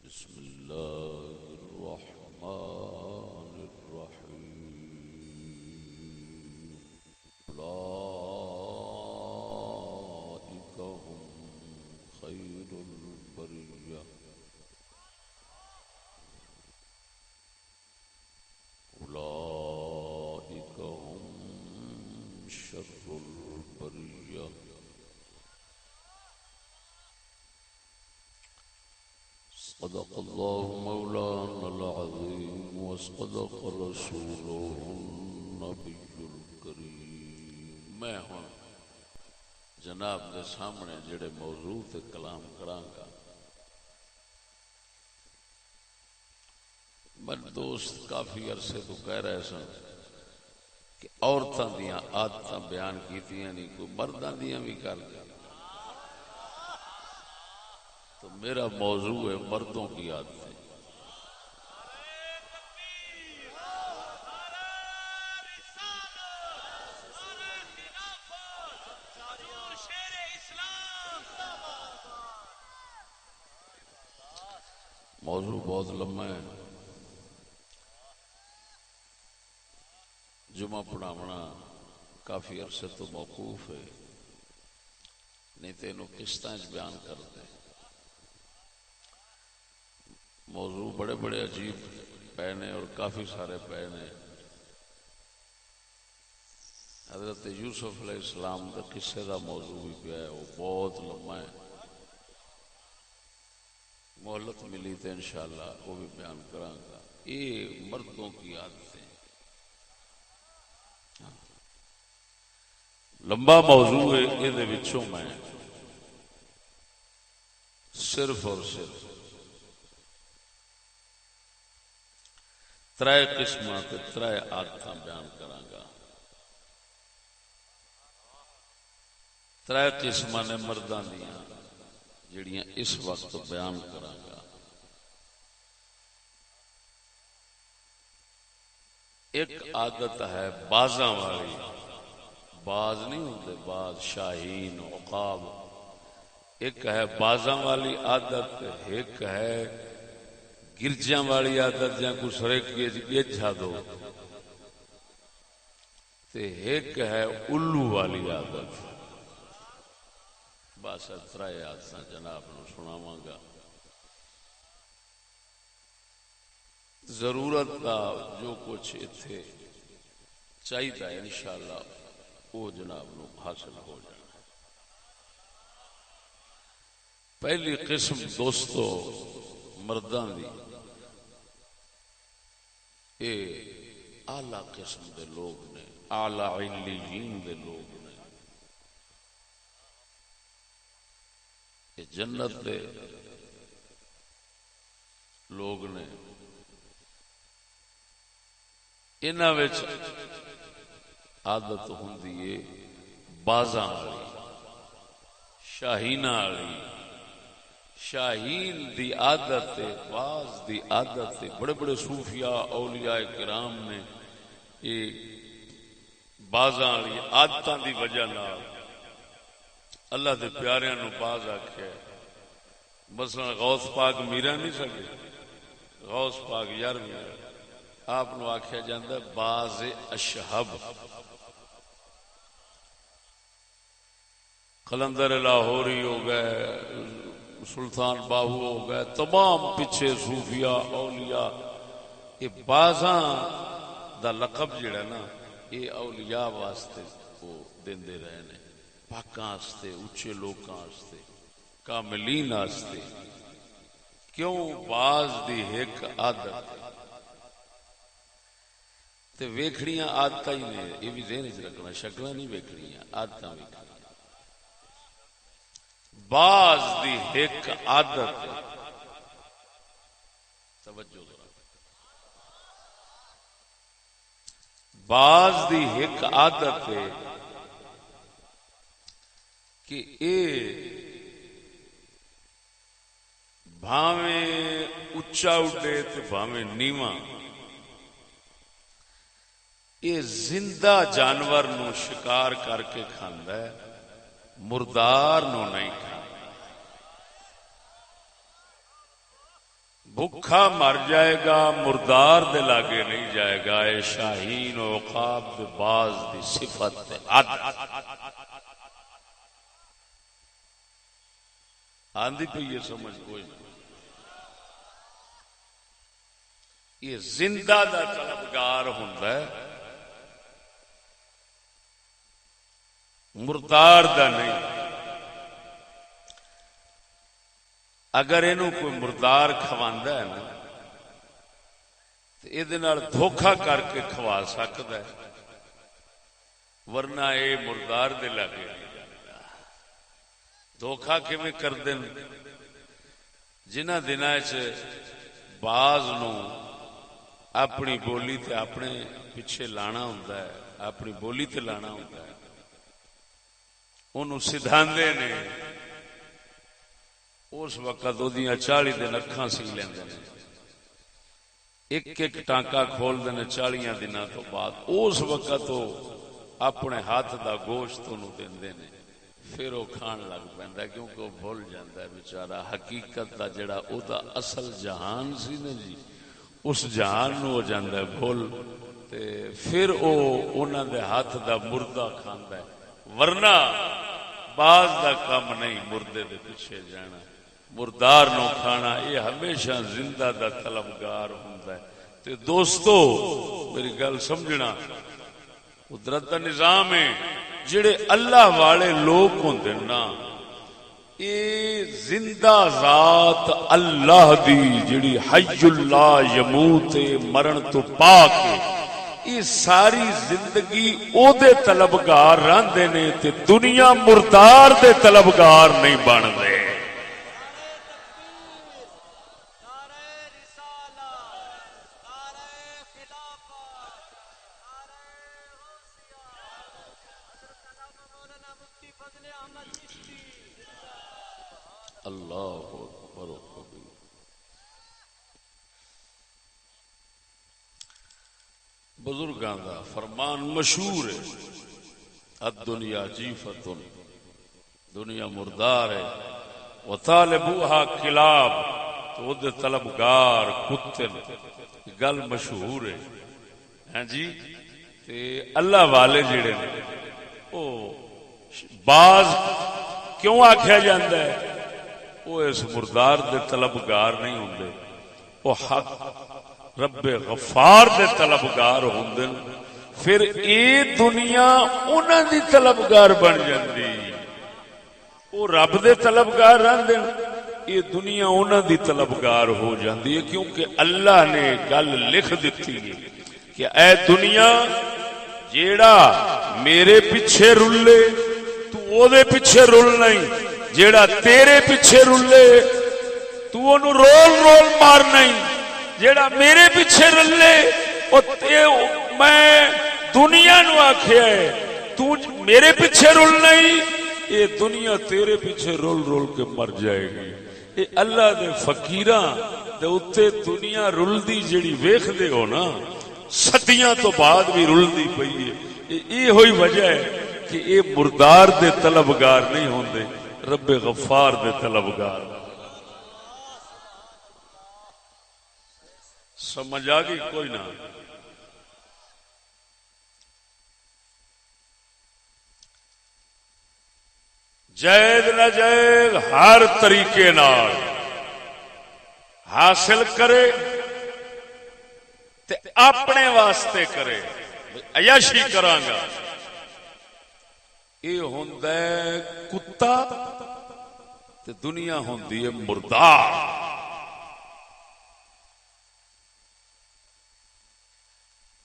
بسم الله الرحمن الرحيم أولئك هم خير البرية أولئك هم شر البرية صدق الله مولانا العظيم وصدق رسوله النبي الكريم. میں ہوں جناب دے سامنے جڑے موضوع تے کلام کراں گا، میں دوست کافی عرصے تو کہہ رہے سن کہ عورتاں دیاں عادتاں بیان کیتیاں نہیں، کوئی مرداں دیاں بھی کر دے، تو میرا موضوع ہے مردوں کی عادتیں۔ موضوع بہت لمبا ہے، جمعہ پڑھاونا کافی عرصے تو موقوف ہے، نہیں تو انہوں قسطاں بیان کرتے ہیں۔ موضوع بڑے بڑے عجیب پہنے اور کافی سارے پہنے۔ حضرت یوسف علیہ السلام کا قصے کا موضوع بھی پیا ہے، وہ بہت لمبا ہے، مہلت ملی تو انشاءاللہ وہ بھی بیان کراں گا۔ یہ مردوں کی عادتیں، لمبا موضوع ہے، یہ وچوں میں صرف اور صرف ترائے قسم کے ترائے عادتاں بیان کراں گا۔ ترائے قسم نے مرداں دیاں جڑیاں اس وقت بیان کراں گا۔ ایک عادت ہے بازاں والی، باز نہیں ہوتے، باز شاہین عقاب، ایک ہے بازاں والی عادت، ایک ہے گرجاں والی عادت یا کوئی سرکی گیجھا دو، تے ایک ہے الو والی عادت۔ بس ترائے عادتاں جناب نو سناواں گا۔ ضرورت کا جو کچھ اتھے چاہیے انشاءاللہ وہ جناب نو حاصل ہو جائے۔ پہلی قسم دوستو مرداں دی، اے اعلی قسم دے لوگ نے، اعلی علیین دے لوگ نے، یہ جنت دے لوگ نے۔ انہاں وچ عادت ہوندی ہے بازاں والی، شاہیناں والی۔ شاہین دی عادت ہے، باز دی عادت ہے۔ بڑے بڑے صوفیاء اولیاء کرام نے یہ بازاں والی عادتاں دی وجہ نال اللہ دے پیاریاں نو باز آکھیا۔ مثلا غوث پاک میرا نہیں سکے، غوث پاک یار میرا، آپ نو آکھیا جاندہ باز اشہب۔ قلندر لاہوری ہو گئے، سلطان باہو ہو گئے، تمام پیچھے صوفیاء اولیاء، یہ بازاں دا لقب جڑا نا یہ اولیاء واسطے وہ دیندے رہے نے، پاکاں واسطے، اچھے لوکاں واسطے، کاملین واسطے۔ کیوں؟ باز دی ایک عادت تے ویکھڑیاں عادتاں ہی نے، یہ بھی ذہن وچ رکھنا، شکلاں نہیں ویکھڑیاں، عادتاں ویکھڑیاں۔ باز دی ایک عادت، توجہ ذرا، باز دی ایک عادت ہے کہ اے بھاویں اچا اڈے تے بھاویں نیواں، اے زندہ جانور نو شکار کر کے کھاندا ہے، مردار نو نہیں کھاندا۔ بھوکا مر جائے گا مردار دے لاگے نہیں جائے گا. اے شاہین و عقاب دے باز دی صفت تے حد آندھی پہ یہ سمجھ کوئی نہیں. یہ زندہ دا طلبگار ہوندا ہے مردار دا نہیں. اگر اینو کوئی مردار کھواندا ہے نا تو یہ دھوکھا کر کے کھوا سکتا ہے ورنہ یہ مردار دے لاگے نہیں جاندا. دھوکھا کیویں کردے نے جنہ دناں وچ باز نو اپنی بولی تے اپنے پیچھے لانا ہوندا ہے اپنی بولی تے لانا ہوندا ہے انہوں سدھاندے نے اس وقت اودیاں 40 دن اکھاں سی لیندے نے ایک ایک ٹانکا کھول دینے 40 دنوں تو بعد اس وقت وہ اپنے ہاتھ دا گوشت انہوں دیندے نے پھر وہ کھان لگ پیندا کیونکہ وہ بھول جاندا ہے بیچارہ حقیقت دا جڑا او دا اصل جہان سی نا جی اس جہان نو ہو جاندا ہے بھول تے پھر او انہاں دے ہاتھ دا مردہ کھاندا ہے. ورنہ باز دا کام نہیں مردے دے پیچھے جانا مردار نو کھانا. یہ ہمیشہ زندہ دا طلبگار ہوندا ہے. تے دوستو میری گل سمجھنا قدرت دا نظام ہے جڑے اللہ والے لوگ ہوندے نا یہ زندہ ذات اللہ دی جڑی حی اللہ یموت مرن تو پاک یہ ساری زندگی او دے طلبگار رہندے نے تے دنیا مردار دے طلبگار نہیں بن دے. اللہ اکبر. بزرگاں دا فرمان مشہور ہے الدنیا جیفتن دنیا مردار ہے وطالبوہا کلاب تو وہ دے طلبگار کتے گل مشہور ہے. ہاں جی تے اللہ والے جڑے نے او باز کیوں آکھیا جاندا ہے وہ اس مردار دے طلبگار نہیں ہوندے وہ حق رب غفار دے طلبگار ہوندے پھر اے دنیا انہاں دی طلبگار بن جاندی. وہ رب دے طلبگار رہندے یہ دنیا انہاں دی طلبگار ہو جاندی ہے کیونکہ اللہ نے گل لکھ دتی ہے کہ اے دنیا جیڑا میرے پیچھے رلے تو او دے پیچھے رل نہیں جیڑا تیرے پیچھے رلے تو انہوں رول رول مار نہیں جیڑا میرے پیچھے رلے میں دنیا نو آکھیا ہے تو میرے پیچھے رول نہیں یہ دنیا تیرے پیچھے رول رول کے مر جائے گی. یہ اللہ دے فقیراں دے اوتے دنیا رلدی جیڑی ویکھ دے ہو نا صدیاں تو بعد بھی رلدی پئی ہے. یہ ہوئی وجہ ہے کہ یہ مردار دے طلبگار نہیں ہوندے رب غفار دے طلبگار. سمجھ آ گئی کوئی نہ. جائز ناجائز ہر طریقے نال حاصل کرے تے اپنے واسطے کرے عیاشی کراں گا یہ ہوندا ہے کتا تے دنیا ہوندی ہے مردار.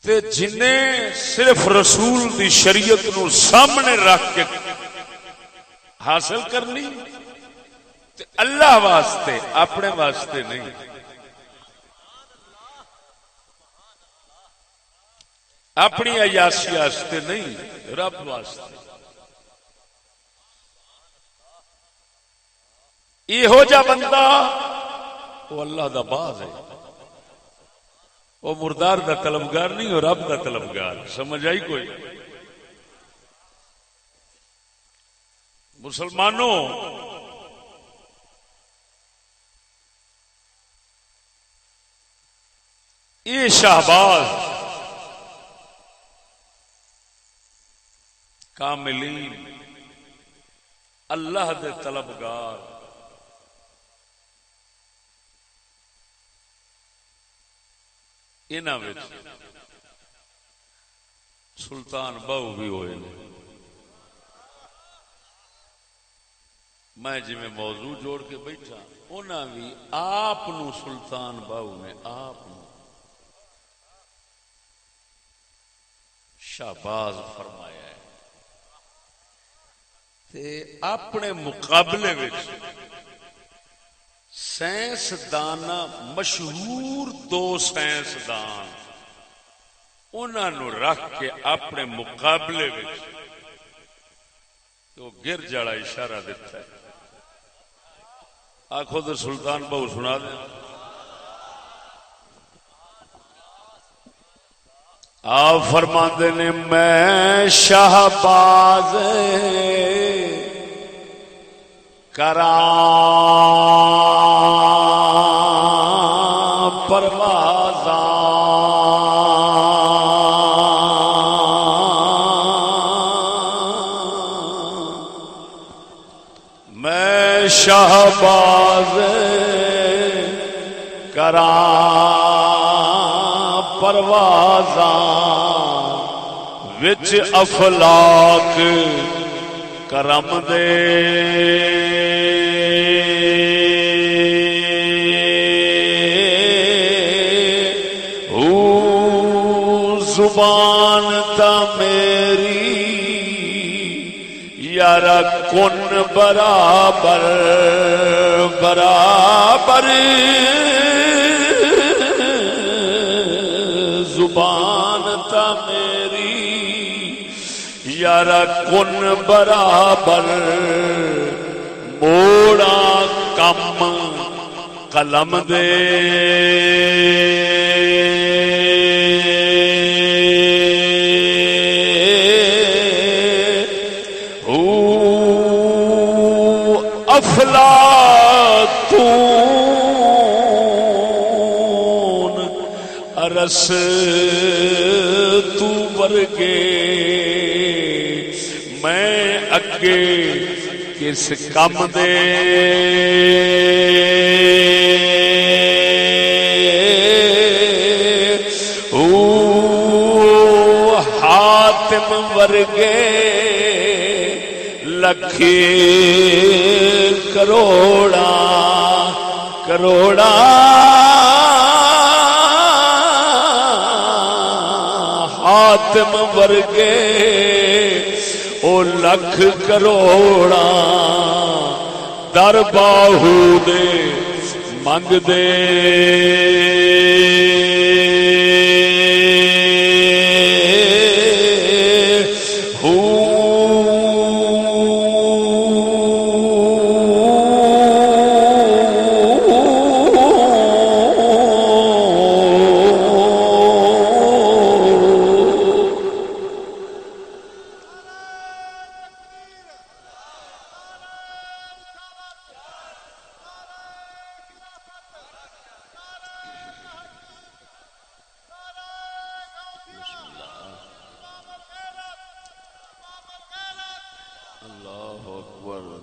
تے جنہیں صرف رسول دی شریعت نو سامنے رکھ کے حاصل کرنی تے اللہ واسطے اپنے واسطے نہیں. اپنی عیاشی واسطے نہیں رب واسطے. یہو جا بندہ وہ اللہ دا باز ہے وہ مردار دا طلبگار نہیں اور رب دا طلبگار. سمجھ آئی کوئی؟ مسلمانوں یہ شہباز کاملین اللہ دے طلبگار انہاں وچ سلطان بہو بھی ہوئے نے. میں جی میں موضوع جوڑ کے بیٹھا انہاں بھی آپ نو سلطان بہو نے آپ نو شہباز فرمایا ہے تے اپنے مقابلے وچ سائنسدان مشہور دو سائنسدان انہاں نو رکھ کے اپنے مقابلے وچ تو گر جڑا اشارہ دیتا ہے. آخو تو سلطان بہو سنا دیں. آپ فرماندے نے میں شہباز کراں پروازاں میں شہباز کراں پروازاں وچ افلاک کرم دے زبان تا میری یارا کن برابر برابر زبان تا میری یارا کن برابر موڑا کم قلم دے افلاطون ارس تو ورگے میں اگے کس کم دے حاتم ورگے لکھی کروڑا کروڑا حاتم ورگے او لکھ کروڑا در باہو دے منگ دے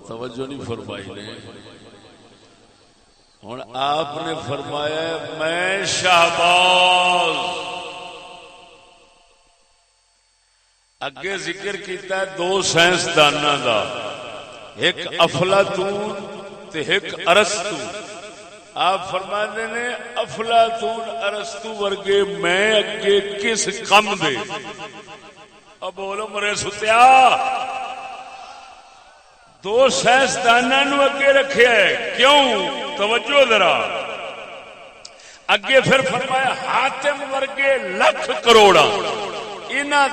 توجہ نہیں فرمائی نے. ہوں آپ نے فرمایا میں شہباز اگے ذکر کیتا ہے دو سائنسداناں دا ایک افلاطون تے ایک ارسطو. آپ فرماتے نے افلاطون ارسطو ورگے میں اگے کس کم دے. اب بولو مرے ستیا دو سائنسداناں نو اگے رکھے ہے کیوں؟ توجہ ذرا. اگے پھر فرمایا حاتم ورگے لکھ کروڑا. انہاں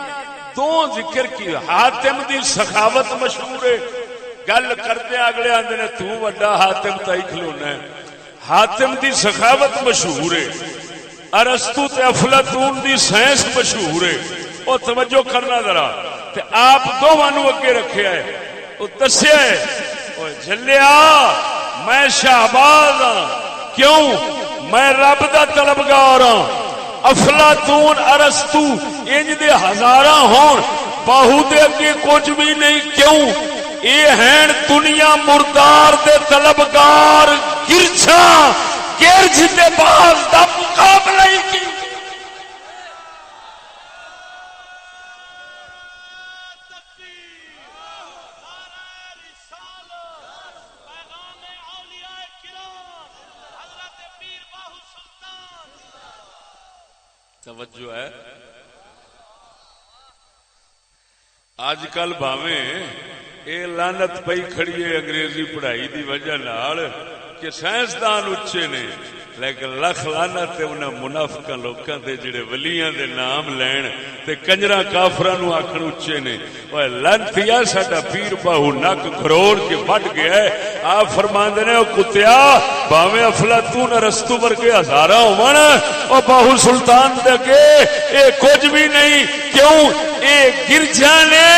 دو ذکر کی. حاتم دی سخاوت مشہور ہے. گل کردے اگلے آندے نے تو وڈا حاتم تائی کھلونا ہے. حاتم دی سخاوت مشہور ہے. ارسطو تے افلاطون دی سائنس مشہور ہے. او توجہ کرنا ذرا. تے آپ دوواں نو اگے رکھیا ہے. دسے جلیا میں شہباز ہاں کیوں؟ میں رب دا طلبگار ہاں. افلاطون ارسطو انج دے ہزاراں ہون باہو دے اگے کچھ بھی نہیں. کیوں؟ اے ہیں دنیا مردار دے طلبگار گرجا گرج دے باز دا مقابلہ ہی کی. توجہ ہے. آج کل بھاویں اے لعنت پئی کھڑی ہے انگریزی پڑھائی دی وجہ نال کہ سائنسدان اچے نے لیکن لکھ لعنت انہاں منافقاں لوکاں دے جڑے ولیاں دے نام لین تے کنجراں کافراں نو آکھن اچے نے. اوے لعنتیا ساڈا پیر باہو نک کھروڑ کے وڈ گیا ہے. آپ فرماندے نے او کتیا بھاویں افلاطون ارسطو ورگے ہزاراں ہون او باہو سلطان دے اگے اے کچھ بھی نہیں. کیوں؟ اے گرجا نے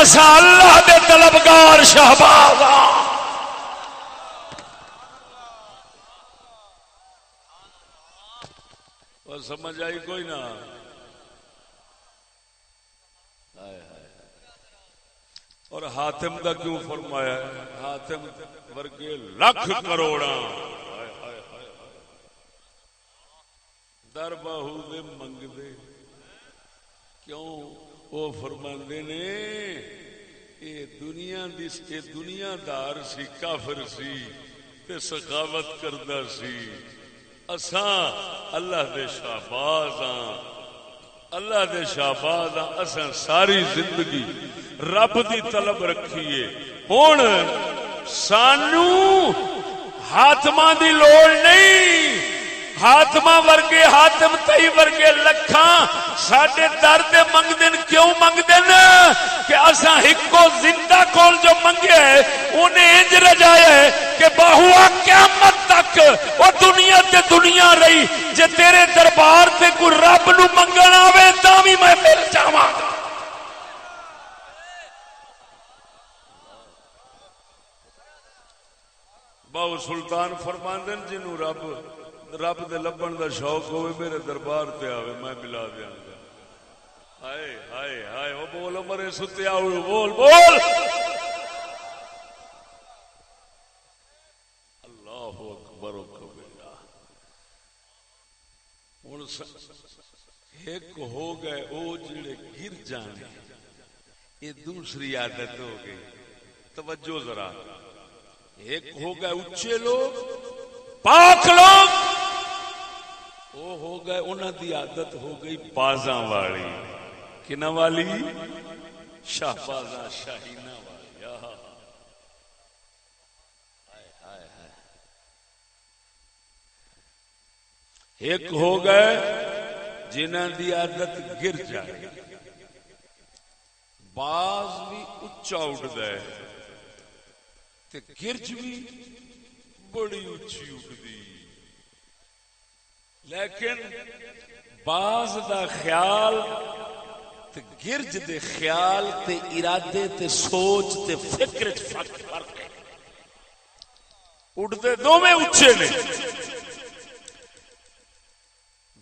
اساں اللہ دے طلبگار شہباز اور سمجھ آئی کوئی نہ. اور حاتم دا کیوں فرمایا ہے؟ حاتم ورگے لکھ کروڑاں در باہو دے منگ دے. کیوں؟ وہ فرماندے نے اے دنیا دار سی کافر سی تے سخاوت کردا سی. اساں اللہ دے شہباز ہاں اللہ دے شہباز ہاں. اساں ساری زندگی رب دی طلب رکھیے. ہن سانو حاتماں دی لوڑ نہیں. حاتماں ورگے حاتم تئی ورگے لکھاں ساڈے در دے منگدن. کیوں منگدن؟ کہ اساں ہکو زندہ کول جو منگیا ہے انہیں انج رجایا ہے کہ باہو قیامت تک وہ دنیا تے دنیا رہی. جے تیرے دربار تے کوئی رب نو منگن آوے تاں وی میں مل جاواں. باہو سلطان فرماندن جنوں رب دے لبن دا شوق ہوئے میرے دربار تے آوے میں ملا دیاں گا. ہائے ہائے ہائے او بول مرے ستیا ہوئے بول بول. اللہ اکبر و کبیرہ. ایک ہو گئے او جڑے گر جانے یہ دوسری عادت ہو گئی. توجہ ذرا. ایک ہو گئے اچھے لوگ پاک لوگ وہ ہو گئے انہاں دی عادت ہو گئی بازاں والی. کنہ والی؟ شہبازاں شاہینہ والی. ایک ہو گئے جنہاں دی عادت گر جائے. باز بھی اچا اٹھدا ہے تے گرج بھی بڑی اچھی اٹھدی. لیکن باز دا خیال تے گرج دے خیال تے ارادے تے سوچ تے فکر فرق ہے. اٹھتے دونوں اچھے نے.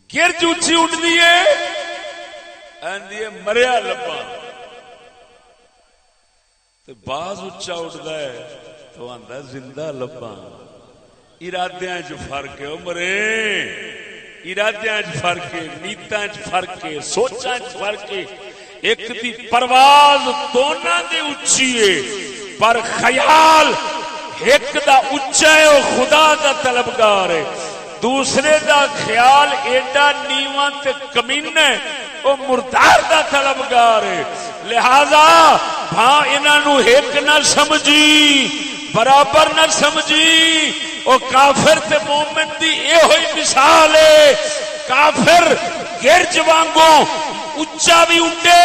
گرج اچھی اٹھتی ہے آندی ہے مریا لبا تے باز اچا اٹھتا ہے تو آندا زندہ لبا. ارادیاں چ فرق ہے مرے. ارادیاں چ فرق ہے نیتاں چ فرق ہے سوچاں چ فرق ہے. ایک دی پرواز دونوں دے اچھی ہے پر خیال ایک دا اچا ہے وہ خدا دا طلبگار ہے. دوسرے دا خیال ایڈا نیواں تے کمینہ ہے وہ مردار دا طلبگار ہے. لہذا بھاں انہاں نو ایک نہ سمجھی برابر نہ سمجھی. او کافر تے مومن دی اے ہوئی مثال ہے. کافر گرج وانگوں اچا بھی اٹھے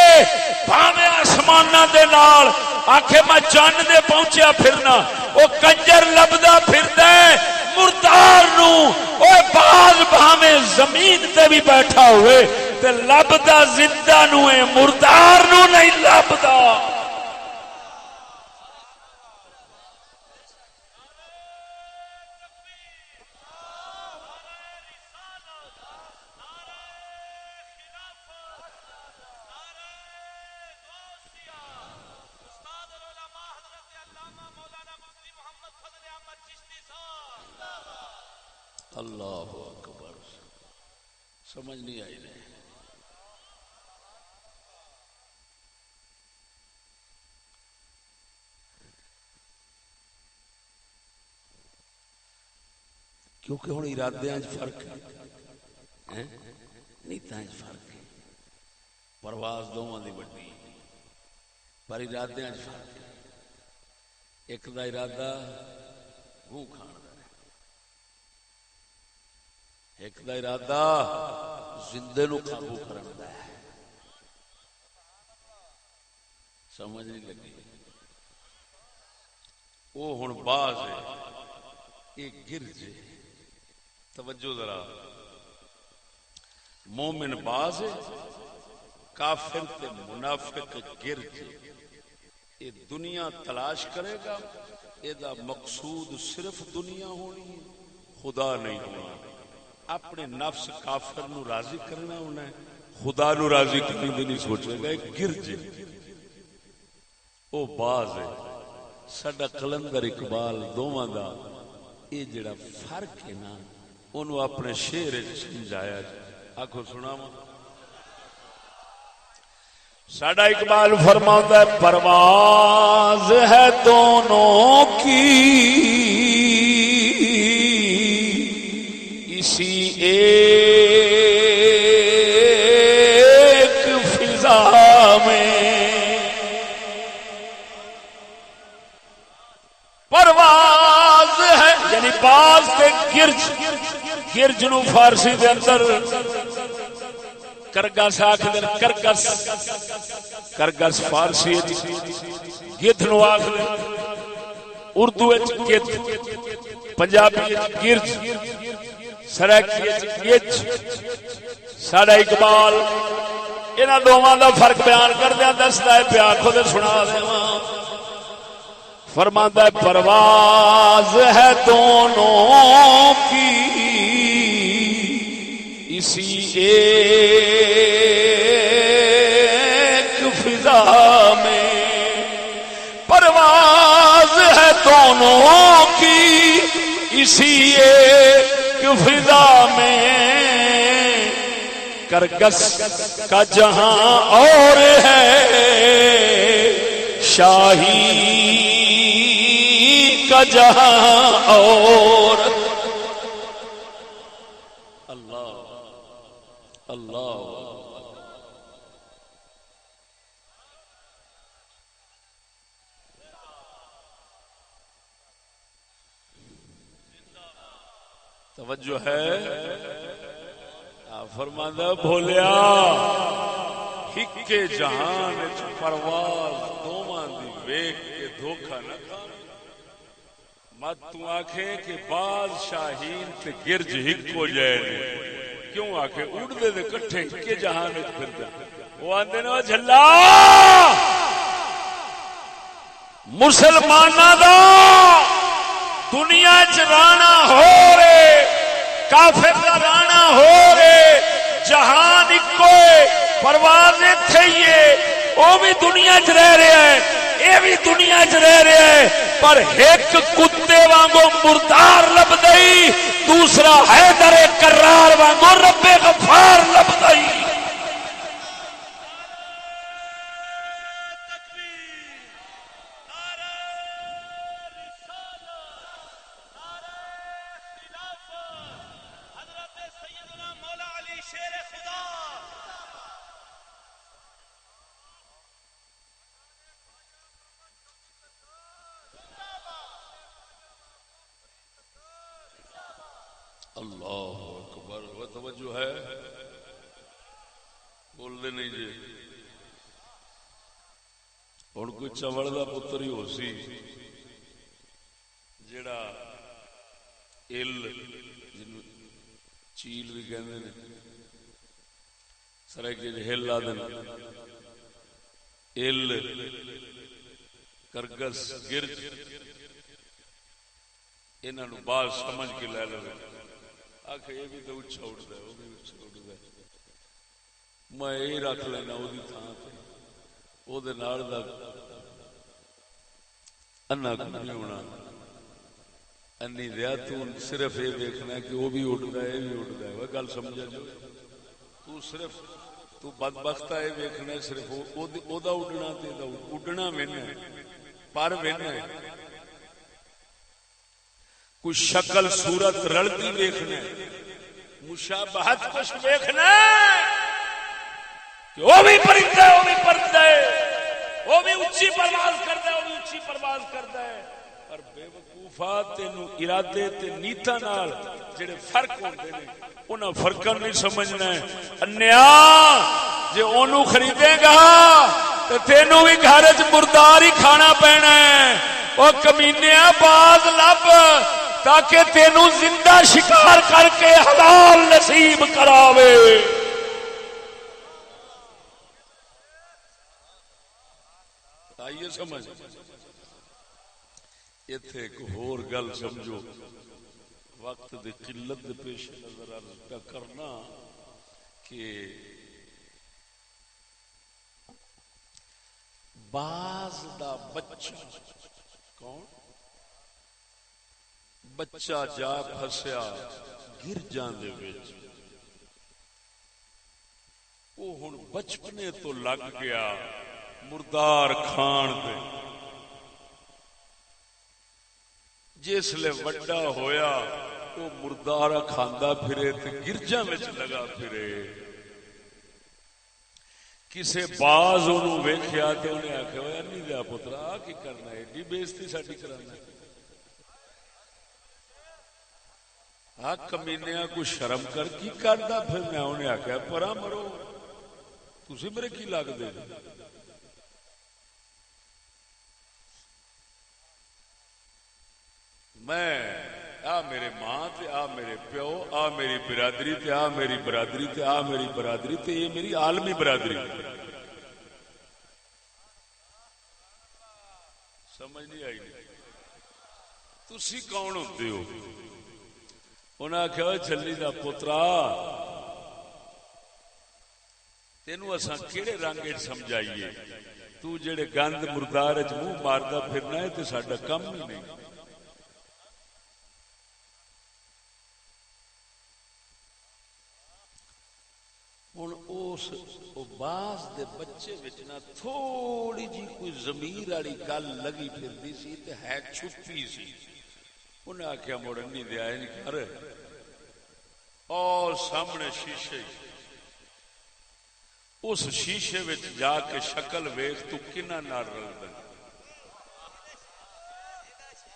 بھاویں آسماناں دے نال آکھے میں چاند دے پہنچیا پھرنا. او کنجر لبدا پھردا ہے مردار نو. او باز بھاویں زمین تے بھی بیٹھا ہوئے تے لبدا زندہ نو ہے مردار نو نہیں لبدا. اللہ اکبر، سمجھ نہیں آئی نہیں. کیونکہ ہوں ارادے فرق ہے، نیتاں فرق ہے. پرواز دونوں دی بڑی پر ارادے فرق ہے. ایک دا ارادہ گوں کھان دا ہے، ایک دا ارادہ زندے نو قابو کرن دا ہے. سمجھ نہیں لگی؟ وہ ہن باز ہے، یہ گرج ہے. توجہ ذرا، مومن باز ہے، کافر تے منافق گرج. یہ دنیا تلاش کرے گا، یہ مقصود صرف دنیا ہونی ہے، خدا نہیں ہونا. اپنے نفس کافر نو راضی کرنا ہونا ہے، خدا نو راضی کرنے کی نہیں سوچے گا. ایک گرج وہ باز ہے. سڈا کلندر اقبال دونوں دا یہ جڑا فرق ہے نا، انہوں اپنے شعر سمجھایا. آخو سنا ساڈا اقبال فرماتا ہے، پرواز ہے دونوں کی اسی ایک فضا میں. پرواز ہے یعنی باز کے گرج، گرج نو فارسی دے اندر کرگس آخر. کرگس کرگس فارسی گدھ نو آخر، اردو گدھ، پنجابی گرج، سرائکی گج. ساڈا اقبال انہاں دونوں دا فرق بیان کردیا دسدا ہے پیا. خود سنا دیواں. فرماتا ہے پرواز ہے دونوں کی اسی ایک فضا میں. پرواز ہے دونوں کی اسی ایک فضا میں. کرگس کا جہاں اور ہے، شاہی کا جہاں اور. اللہ اللہ توجہ ہے. فرماندہ بھولیا ہکے جہان وچ پرواز دوواں دی ویکھ کے دھوکا نہ کھا. مت تو آکھے کہ باز شاہین تے گرج ہک ہو جائے. کیوں آکھے اڑدے دے کٹھے ہکے جہان وچ پھردے. وہ آندے نے جھلا مسلماناں دا دنیا چ رانا ہو رے، کافر دا رانا ہو رے. جہان اکو پرواز ایتھے ہی ہے. وہ بھی دنیا چ رہ رہا ہے، یہ بھی دنیا چ رہ رہا ہے، پر ایک کتے وانگو مردار لب دئی، دوسرا حیدر کرار وانگو رب غفار لب دئی. اللہ اکبر. وہ توجہ ہے، بول دے نہیں جی. ہن کوئی چوڑ دا پتر ہی ہو سی جڑا جنوں چیل بھی کہندے نے، سرائکی ہل لا دین، کرگس گرج انہاں نوں باز سمجھ کے لے لو. آخ یہ بھی تو اچھا اٹھتا ہے، وہ بھی اچھا اٹھتا ہے، میں یہ رکھ لینا وہ تھان سے. وہ انا کو نہیں ہونا. انی دیا تو صرف یہ دیکھنا کہ وہ بھی اٹھتا ہے یہ بھی اٹھتا ہے، وہ گل سمجھا جو تو صرف تو بدبخت ہے ویکھنا صرف او دا اڈنا تے دا اڈنا وینا پر وینا کوئی شکل صورت رلتی ویکھنا مشابہت کچھ ویکھنا کہ وہ بھی پرندہ ہے وہ بھی پرندہ ہے وہ بھی اونچی پرواز کرتا ہے وہ بھی اونچی پرواز کرتا ہے، پر بے وقوفا تینوں ارادے تے نیتا نال جڑے فرق ہوندے نے انہاں فرقاں نہیں سمجھنا ہے۔ انیا جے اونوں خریدے گا تے تینوں بھی گھر وچ مردار ہی کھانا پینا ہے۔ او کمینیا باز لب تاکہ تینوں زندہ شکار کر کے حلال نصیب کراوے۔ آئیے سمجھ ایتھے ایک ہور گل سمجھو، وقت دی قلت دے پیش نظر عرض پہ کرنا کہ باز دا بچہ کون بچہ جا پھسیا گرجاں دے وچ، وہ ہن بچپنے تو لگ گیا مردار کھان دے، جس لے وڈا ہویا وہ مردارا کھاندا پھرے تے گرجاں وچ لگا پھرے۔ کسے باز انہوں ویکھیا تے انہیں آکھیا ہویا نہیں دیا پترا آ کی کرنا ہے ایڈی بےزتی ساڈی کرانا ہے، آ کمینیاں کو شرم کر کی کردا پھرنا۔ انہیں آکھیا پرا مرو تسی میرے کی لگ دے میں آ میرے ماں تے آ میرے پیو آ میری برادری تے آ میری برادری تے آ میری برادری تے یہ میری عالمی برادری، سمجھ نہیں آئی؟ تسی کون ہوندے ہو؟ انہاں آکھیا چھلی دا پترا تینوں اساں کیڑے رنگ وچ سمجھائیے، تو جڑے گند مردار وچ منہ ماردا پھرنا ہے تے ساڈا کم ہی نہیں۔ ہن اس باز دے بچے وچ نہ تھوڑی جی کوئی ضمیر والی گل لگی پھردی سی تے ہے چھپی سی۔ انہیں آخیا مڑن نہیں دیا نہیں کر اور سامنے شیشے اس شیشے وچ جا کے شکل ویکھ تو کناں نال رلدا،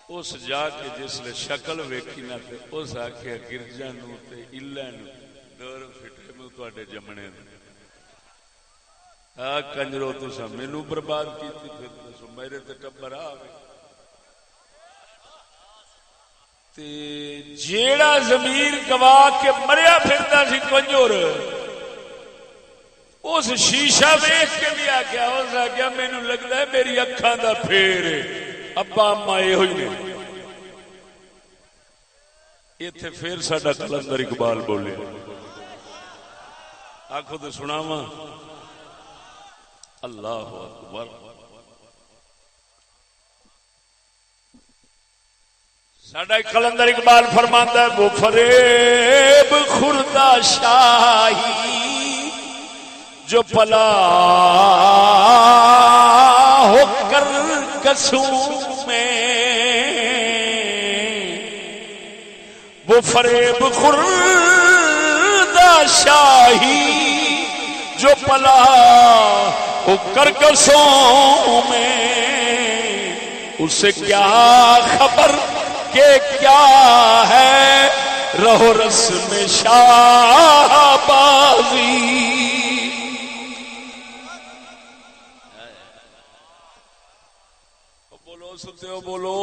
اس جا کے جس لے شکل ویکھی نہ تے اس آخیا گرجا نو تے الا نو دور فٹے میں تواڈے جمنے آ کنجرو تساں مینوں برباد کیتی پھر دسو میرے تے ٹبر آوے تے جیڑا ضمیر گوا کے مریا پھردا سی کنجر اس شیشہ ویکھ کے بھی آکھیا اس آکھیا مینوں لگدا ہے میری اکھاں دا پھیر ابا اما یہ ہوئی نے۔ ایتھے پھر ساڈا کلندر اقبال بولے آنکھوں تو سناواں اللہ اکبر۔ ساڈا کلندر اقبال فرماندا ہے وہ فریب خوردہ شاہی جو پلا ہو کر قصور میں، وہ فریب خوردہ شاہی جو پلا ہو کر قصور میں، اسے کیا خبر کہ کیا ہے رہو رسم شاہ بازی۔ بولو ستے ہو بولو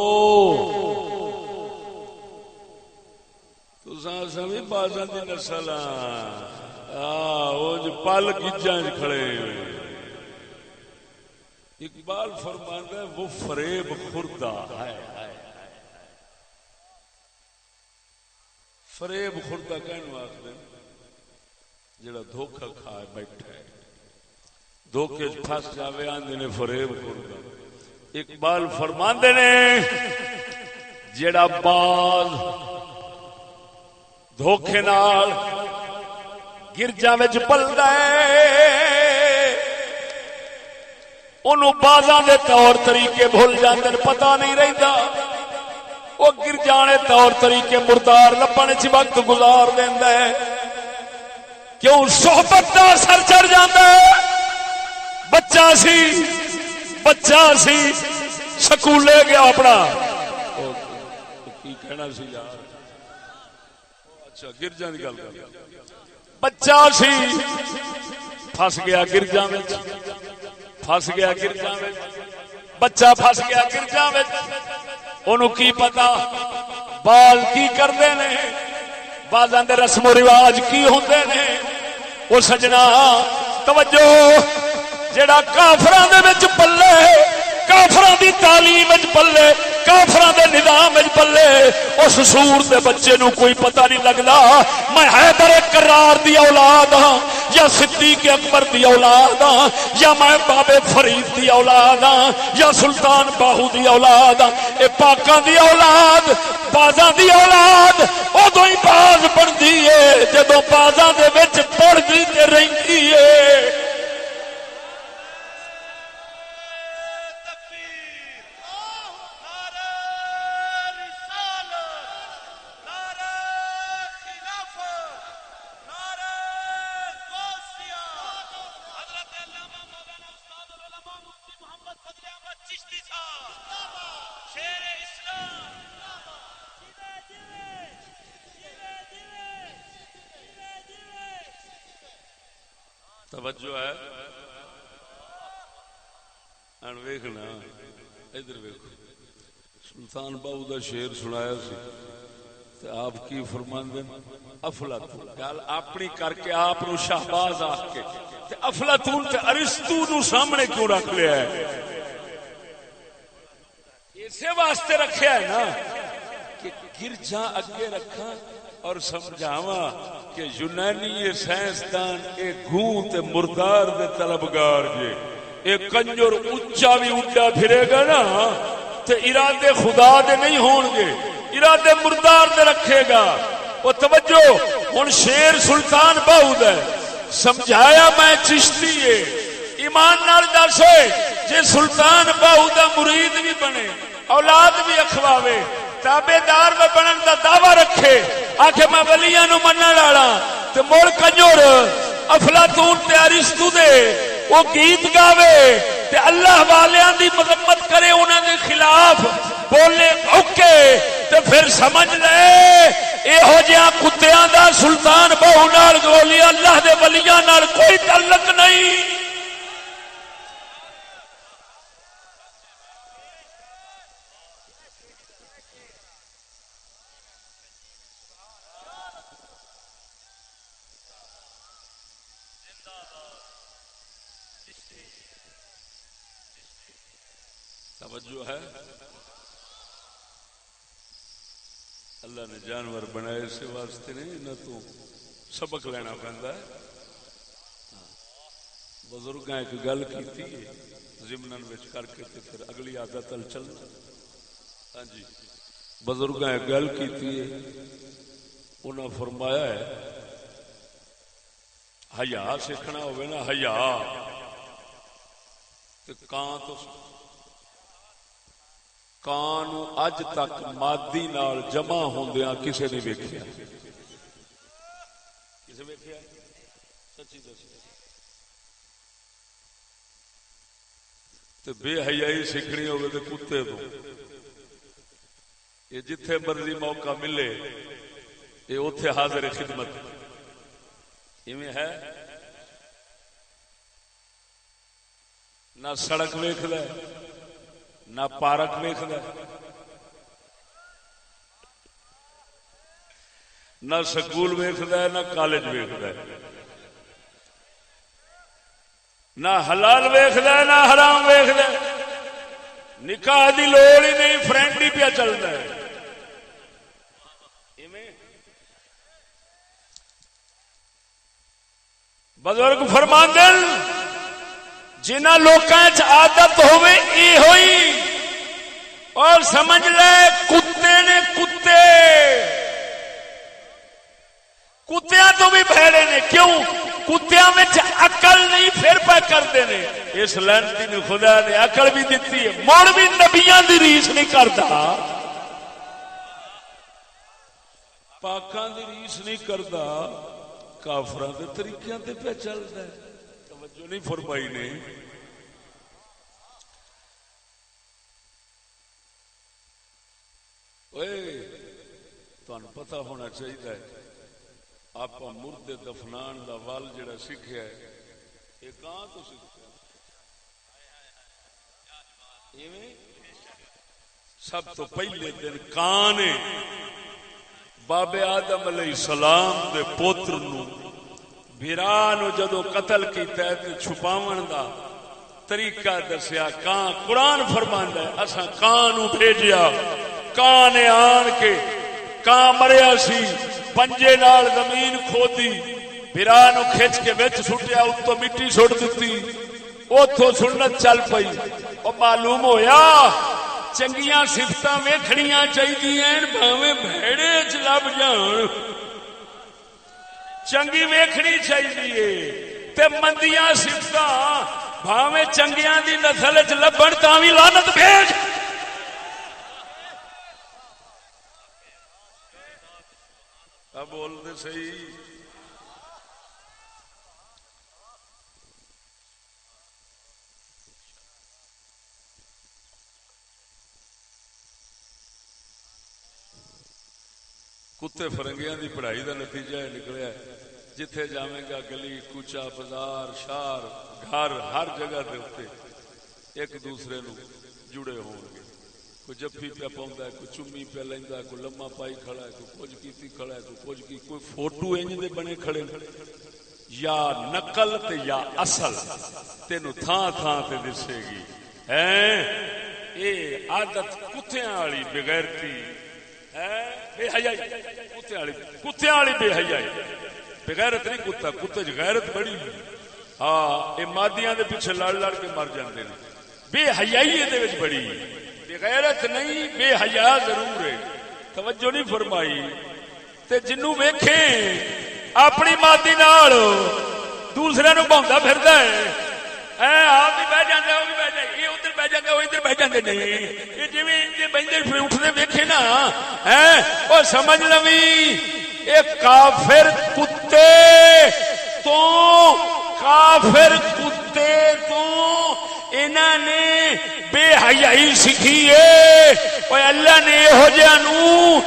تساں سبھی بازاں دی نسل جو پل گجاں کھڑے اقبال فرماندا ہے وہ فریب خوردہ ہے۔ فریب خوردہ کہنو آخر جڑا دھوکھا کھا بیٹھا ہے، دھوکے پھس جاوے آندے نے فریب خوردہ۔ اقبال فرماندے نے جڑا باز دھوکھے نال گرجاں وچ پلدا ہے انہوں بازاں دے طور طریقے بھول جاندے پتہ نہیں رہندا وہ گرجانے طور طریقے مردار لبن چ وقت گزار دیندا ہے کیوں صحبت دا اثر چڑھ جاندا ہے بچہ سی سکولے گیا اپنا کی کہنا سی یار اچھا گرجاں دی گل کر بچہ سی پھس گیا گرجاں وچ بچہ پھس گیا گرجاں وچ انہوں کی پتا بال کی کرتے نے بازاں دے رسم و رواج کی ہوندے نے او سجنا توجہ جڑا کافراں دے وچ پلے کافراں دی تعلیم وچ پلے کافراں دے نظام وچ پلے اس سور دے بچے نو کوئی پتہ نہیں لگدا میں حیدر کرار دی اولاد ہاں یا صدیق اکبر دی اولاد ہاں یا میں بابے فرید دی اولاد ہاں یا سلطان باہو دی اولاد ہاں اے پاکاں دی اولاد بازاں دی اولاد ادوں ہی باز بندی ہے جدوں بازاں دے وچ پڑھدی تے رہندی ہے توجہ ہے ان ویکھنا ادھر ویکھو سلطان باہو دا شعر سنایا سی تے آپ کی فرماندے افلاطون گل اپنی کر کے آپ نو شہباز آکھ کے تے افلاطون تے ارسطو نو سامنے کیوں رکھ لیا ہے اسی واسطے رکھیا ہے نا کہ گرجاں اگے رکھاں اور سمجھاواں کہ یونانی سائنسدان اے گوں تے مردار دے طلبگار جے اے کنجر اونچا بھی اڈا پھرے گا نا تے ارادے خدا دے نہیں ہون گے ارادے مردار دے رکھے گا وہ توجہ ہن شیر سلطان باہو دا سمجھایا میں چشتی ہے ایمان نال دس ہوئے جے سلطان باہو دا مرید بھی بنے اولاد بھی اخواوے تابعدار میں بنن دا دعویٰ رکھے آکھے میں ولیاں نو منن والا تے مڑ کنجر افلاطون تے ارسطو دے وہ گیت گاوے تے اللہ والیاں دی مذمت کرے انہاں دے خلاف بولے اوکے تے پھر سمجھ لے ایہو جہاں کتیاں دا سلطان باہو نال گولی اللہ دے ولیاں نال کوئی تعلق نہیں توجہ ہے اللہ نے جانور بنائے اس واسطے نہیں نہ تو سبق لینا پہنتا ہے بزرگاں ایک گل کیتی ہے ضمنن وچ کر کے تے پھر اگلی عادت ال چلنا ہاں جی بزرگاں ایک گل کیتی ہے انہاں فرمایا ہے حیا سیکھنا ہوے نا حیا تے کان اج تک مادی نال جمع ہوندیاں کسے نہیں ویکھیا کسے ویکھیا سچی دس تے بے حیائی سیکھنی ہوے تے کتے تو یہ جتھے مرضی موقع ملے یہ اوتھے حاضر خدمت ایویں ہے نہ سڑک ویکھدا نہ پارک ویکھدا نہ سکول ویکھدا نہ کالج ویکھدا نہ حلال ویکھدا نہ حرام ویکھدا نکاح دی لوڑ ہی نہیں فرینڈ ہی پیا چلدا ہے بزرگ فرماندے جنہ لوکاں چ عادت ہوئے ای ہوئی اور سمجھ لے کتے نے کتے کتیاں تو بھی بھڑے نے. کیوں؟ کتیاں میں عقل نہیں پھر پہ کرتے نے. اس لعنتی نے خدا نے عقل بھی دیتی ہے مڑ بھی نبیاں دی ریس نہیں کرتا, پاکاں دی ریس نہیں کرتا, کافراں دے طریقیاں تے پہ چلدا ہے. توجہ نہیں فرمائی نے. تانوں پتہ ہونا چاہیے آپ مردے دفنان دا ول جڑا سیکھیا ہے یہ کہاں تو سیکھیا؟ سب تو پہلے دن کان بابے آدم علیہ السلام دے پوتر نو بھرا نو جدو قتل کیتا ہے تے چھپاون دا طریقہ دسیا. کان قرآن فرماندا ہے اساں کان نو بھیجیا, کان نے آن کے کان مریا سی پنجے نال زمین کھودی, بھرا نو کھچ کے وچ سٹیا, اتوں مٹی سٹ دتی, اوتھوں سنت چل پئی. او معلوم ہویا چنگیاں صفتاں ویکھنیاں چاہیدیاں بھاویں بھیڑے چ لب جان, چنگی ویکھنی چاہیے تے مندیاں صفتاں بھاویں چنگیاں دی نسل وچ لبن تاں وی لعنت بھیج. بول دے صحیح. کتے فرنگیاں دی پڑھائی دا نتیجہ نکلیا ہے. جتھے جاویں گا گلی کوچا بازار شہر گھر ہر جگہ دے اوتے ایک دوسرے نو جڑے ہون گے. کوئی جفی پہ پاؤندا ہے, کوئی چمی پہ لیندا ہے, کوئی لما پائی کھڑا ہے, کوئی کچھ کیتی کھڑا ہے, کوئی کچھ کی. کوئی فوٹو انج دے بنے کھڑے یا نقل تے یا اصل تینوں تھان تھان تے دسے گی. اے عادت کتیاں والی بغیرتی بے حیائی, کتیاں والی بے حیائی. بغیرت نہیں کتا, کتے چ غیرت بڑی. ہاں یہ مادیاں دے پیچھے لڑ لڑ کے مر جاندے نے. بے حیائی دے وچ بڑی, بغیرت نہیں بے حیا ضرور ہے. توجہ نہیں فرمائی. تے جنوں ویکھیں اپنی مادی نال دوسرے نو بھوندا پھردا ہے, آپ بھی بہ جاندے او بھی بہ جائے, یہ ادھر بہ جاندے او ادھر بہ جاندے. نہیں یہ جویں بہندے پھر اٹھدے ویکھے نا او سمجھ لویں اے کافر کتے تو کافر کتے تو انہاں نے بے حیائی سکھی ہے. اوے اللہ نے یہو جہاں نو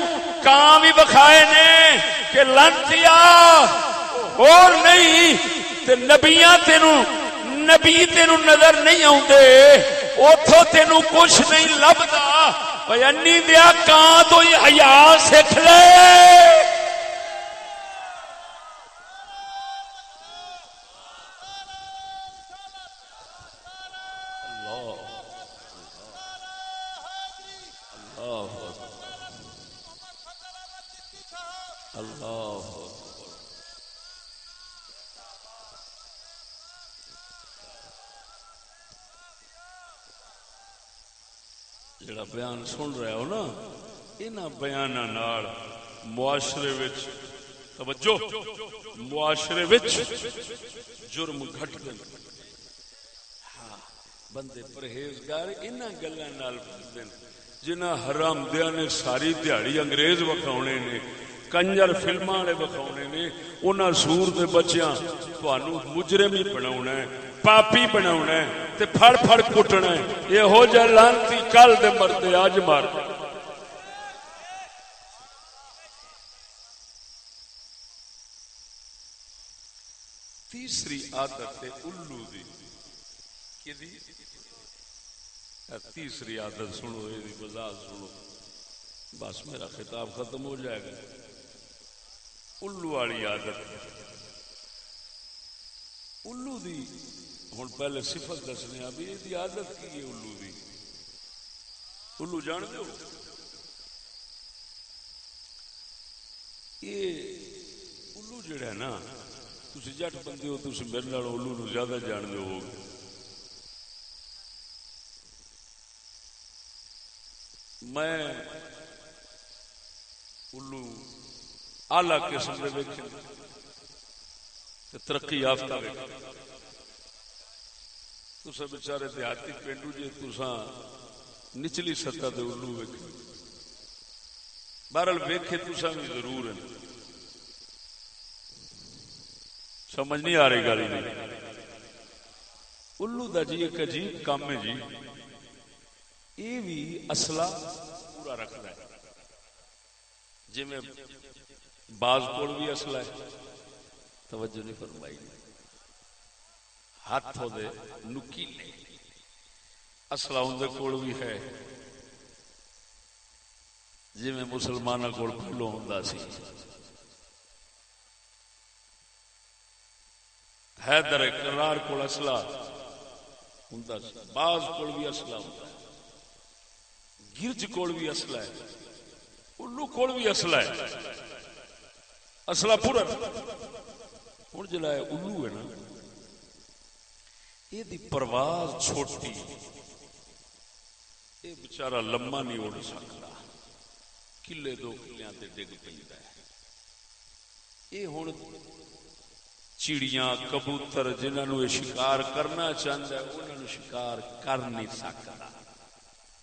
کام بھی بکھائے نے کہ لانتیا اور نہیں تے نبیاں تینوں نبی تینوں نظر نہیں آوندے, اوتھوں تینوں کچھ نہیں لبدا. اوے انی دیا کان تو یہ حیا سکھ لے. جڑا بیان سن رہے ہو نا انہاں بیاناں نال معاشرے وچ توجہ معاشرے وچ جرم گھٹ گئے. ہاں بندے پرہیزگار انہاں گلاں نال بندے جنہاں حرام دیاں نے ساری دیہڑی انگریز وکھاونے نے, کنجر فلماں والے وکھاونے نے, انہاں سور دے بچیاں تانوں مجرم ہی بناونا ہے, پاپی بناونا ہے تے پھڑ پھڑ کٹنا ہے. یہو جہ لانتی کل دے مردے اج مار. تیسری عادت ہے الو دی. کدی تیسری عادت سنو, یہ وضاحت سنو, بس میرا خطاب ختم ہو جائے گا. الو والی عادت. الو دی ہوں پہلے صفت دسنے بھی یہ عادت کی ہے. الو دی الو جان دو یہ الو جڑا ہے نا, تسی جٹ بندے ہو, تسی میرے نال الو نو زیادہ جان دو. میں الو آلہ قسم دے ویکھے تے ترقی یافتہ ویکھے. تساں بیچارے دیہاتی پینڈو جے تساں نچلی سطح دے الو ویکھے. بہرحال ویکھے تساں بھی ضرور ہیں. سمجھ نہیں آ رہی گل نہیں. الو دا جی ایک عجیب کام ہے جی. یہ بھی اصلہ پورا رکھتا ہے. جی میں باز کول بھی اصلہ ہے. توجہ نہیں فرمائی. ہاتھ ہو دے نکیلے اصلہ اندر کول بھی ہے. جی میں مسلمانہ کول کھلو ہوندا سی. حیدر کرار کول اصلہ ہوندا سی. باز کول بھی اصلہ ہوندا ہے. گرج کول بھی اصلہ ہے. الو کول بھی اصلہ ہے. اصلہ پورا. ہوں جڑا الو ہے نا یہ دی پرواز چھوٹی. یہ بچارا لما نہیں اڑ سکتا. کلے دو کلیاں تے ڈگ پیندا ہے. یہ ہوں چڑیاں کبوتر جنہاں نوں شکار کرنا چاہتا ہے انہاں نوں شکار کر نہیں سکتا.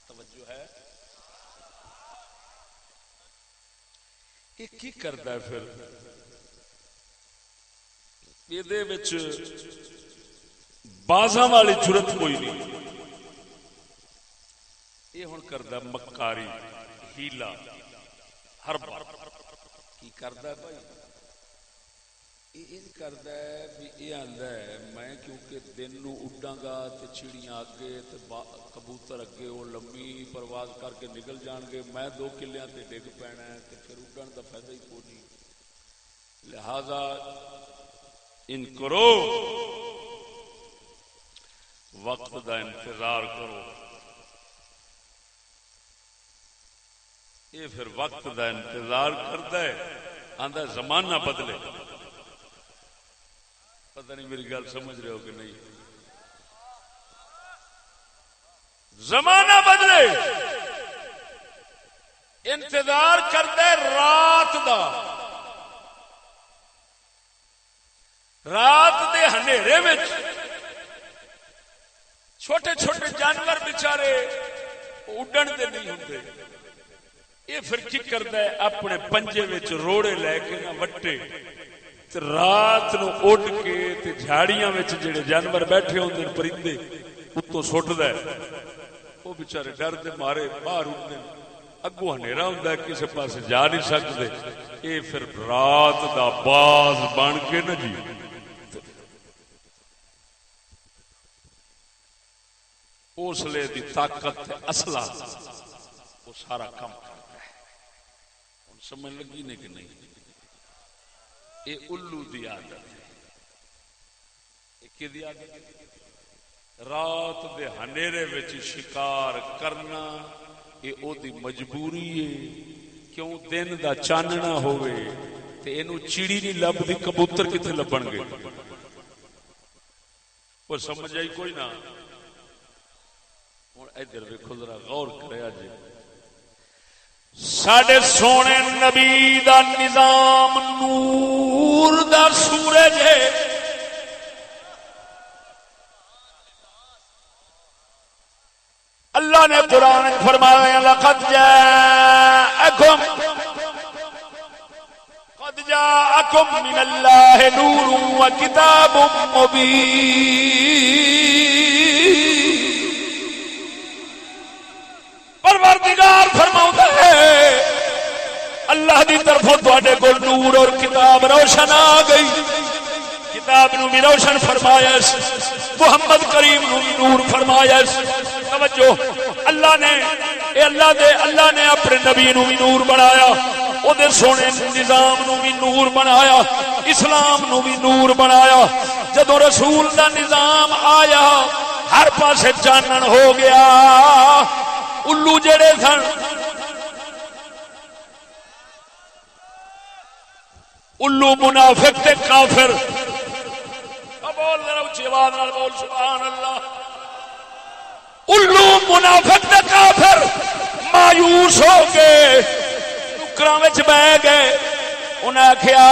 توجہ ہے. یہ کی کرتا ہے پھر؟ یہ بازاں والی جرت کوئی نہیں. یہ ہوں کرتا مکاری ہیلا ہر بار. کی کرتا ہے بھائی؟ یہ کرتا ہے بھی یہ آندا ہے میں کیونکہ دن نو اڈاں گا تے چڑیاں اگے تے کبوتر اگے وہ لمبی پرواز کر کے نکل جان گے. میں 2 کلیاں تے ڈگ پینا ہے تے پھر اڈن دا فائدہ ہی کوئی نہیں. لہذا ان کرو وقت دا انتظار کرو. یہ پھر وقت دا انتظار کرتا ہے. آندا زمانہ بدلے. پتہ نہیں میری گل سمجھ رہے ہو کہ نہیں. زمانہ بدلے انتظار کرتا ہے رات دا. رات دے ہنیرے وچ چھوٹے چھوٹے جانور بیچارے اڈن دے نہیں ہوندے. یہ پھر کی کرتا ہے اپنے پنجے وچ روڑے لے کے نہ وٹے تے رات نو اڈ کے تے جھاڑیاں وچ جڑے جانور بیٹھے ہوندے پرندے اتوں سٹدا ہے. وہ بیچارے ڈر دے مارے باہر اٹھتے ہیں. اگوں ہنیرا ہوندا ہے کسے پاسے جا نہیں سکتے. یہ پھر رات دا باز بن کے نہ جی حوصلے دی طاقت اصلہ وہ سارا کام کرتا ہے. سمجھ لگی نہیں کہ نہیں؟ یہ الو دی عادت ہے. کی دی عادت ہے؟ رات دے ہنیرے وچ شکار کرنا یہ او دی مجبوری ہے. کیوں دن دا چاننا ہوئے تے اینو چڑی نہیں لبدی کبوتر کتنے لبن گے؟ وہ سمجھ آئی کوئی نہ؟ ہوں ادھر ویکھو ذرا غور کریا جی. ساڈے سونے نبی دا نظام نور دا سورج ہے. اللہ نے قرآن فرمایا لقد جاءکم من اللہ نور و کتاب مبین. پروردگار فرماتا ہے اللہ دی طرفوں تواڈے کول نور اور کتاب روشن آ گئی. کتاب نو بھی روشن فرمایا, محمد کریم نو بھی نور فرمایا. توجہ, اللہ نے اپنے نبی نو بھی نور بنایا, او دے سونے نظام نو بھی نور بنایا, اسلام نو بھی نور بنایا. جدو رسول دا نظام آیا ہر پاسے چانن ہو گیا. الو جڑے سن الو منافق تے کافر, بول ذرا اونچی آواز نال بول سبحان اللہ. الو منافق تے کافر مایوس ہو کے ٹکراں وچ بہ گئے. انہیں آخیا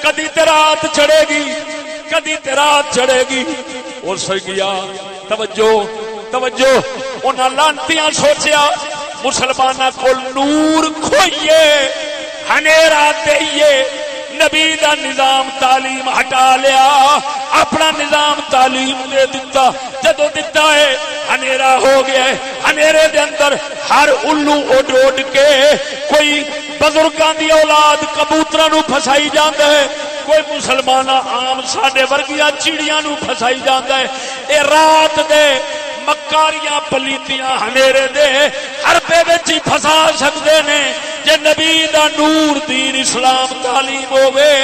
کدی تے رات چڑھے گی کدی تے رات چڑھے گی. اس گیا توجہ توجہ انہاں لانتیاں سوچیا مسلماناں کو نور کھوئیے ہنیرا دئیے. نبی دا نظام تعلیم ہٹا لیا اپنا نظام تعلیم دے دیتا. جدو دیتا ہے ہنیرا ہو گیا ہے. ہنیرے دے اندر ہر الو اڈ اڈ کے کوئی بزرگاں دی اولاد کبوتراں نو پھسائی جاندا ہے کوئی مسلمان عام ساڈے ورگیاں چڑیاں نو پھسائی جاندا ہے. اے رات دے مکاریاں پلیتیاں ہنیرے دے حربے وچ ہی پھسا سکدے نے. جے نبی دا نور دین اسلام تعلیم ہوے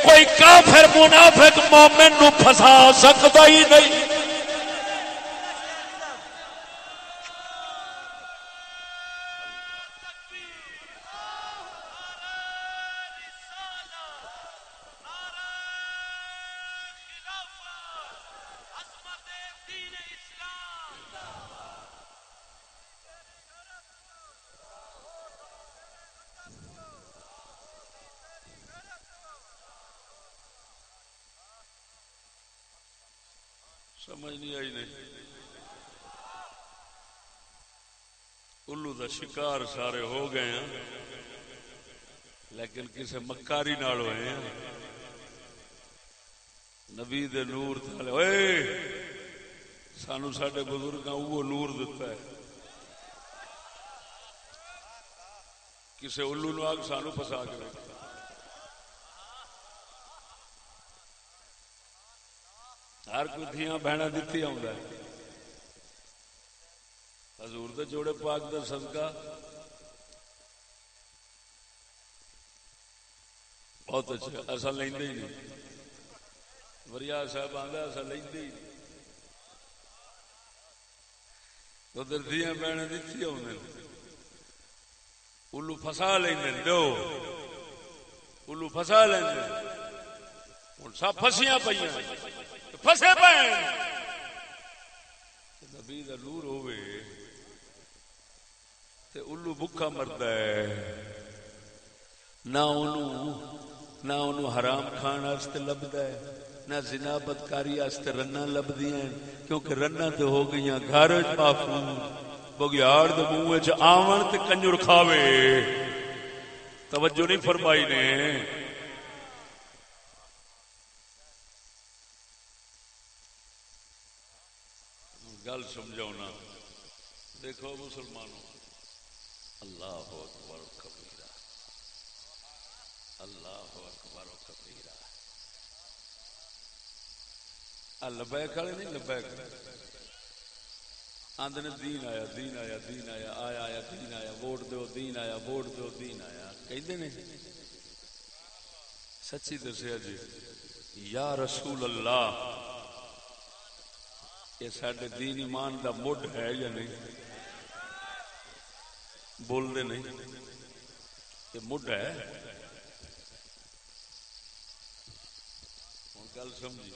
کوئی کافر منافق مومن نو پھسا سکدا ہی نہیں. سمجھ نہیں آئی نہیں. الو دا شکار سارے ہو گئے ہیں لیکن کسے مکاری نال ہوئے ہیں. نبی دے نور تھالے اوئے سانو ساڈے بزرگاں وہ نور دتا ہے. کسے الو نو آگ سانو پسا کے رکھتا. ہر کوئی دھیاں بہنا دتی آندا ہے. حضور دے جوڑے پاک دا صدقہ بہت اچھا. ایسا لیندے ہی نہیں. وریا صاحب آندا ایسا لیندے ہی نہیں. ادھر دھیاں بہنا دتی آندے الو پھسا لیندے دو الو پھسا لیندے. ہن سب پھسیاں پئیاں پھسے پے. نبی دا نور ہوے تے الو بھکا مردا ہے. نہ انہوں حرام کھان واسطے لبدا ہے نہ زنا بدکاری واسطے رنا لبدیاں کیونکہ رنا تے ہو گئیاں گھر وچ محفوظ. بگیاڑ دے منہ وچ آون تے کنجر کھاوے. توجہ نہیں فرمائی نے. گل سمجھاؤ نا. دیکھو مسلمانوں اللہ اکبر کبیرہ اللہ اکبر کبیرہ. لبیک والے نہیں لبیک آندے نے دین آیا دین آیا دین آیا آیا آیا دین آیا ووٹ دیو دین آیا ووٹ دیو دین آیا کہندے نے. سچی دسیا جی یا رسول اللہ یہ ساڈے دین ایمان دا مڈ ہے یا نہیں؟ بول دے نہیں یہ مڈ ہے. ہوں گل سمجھی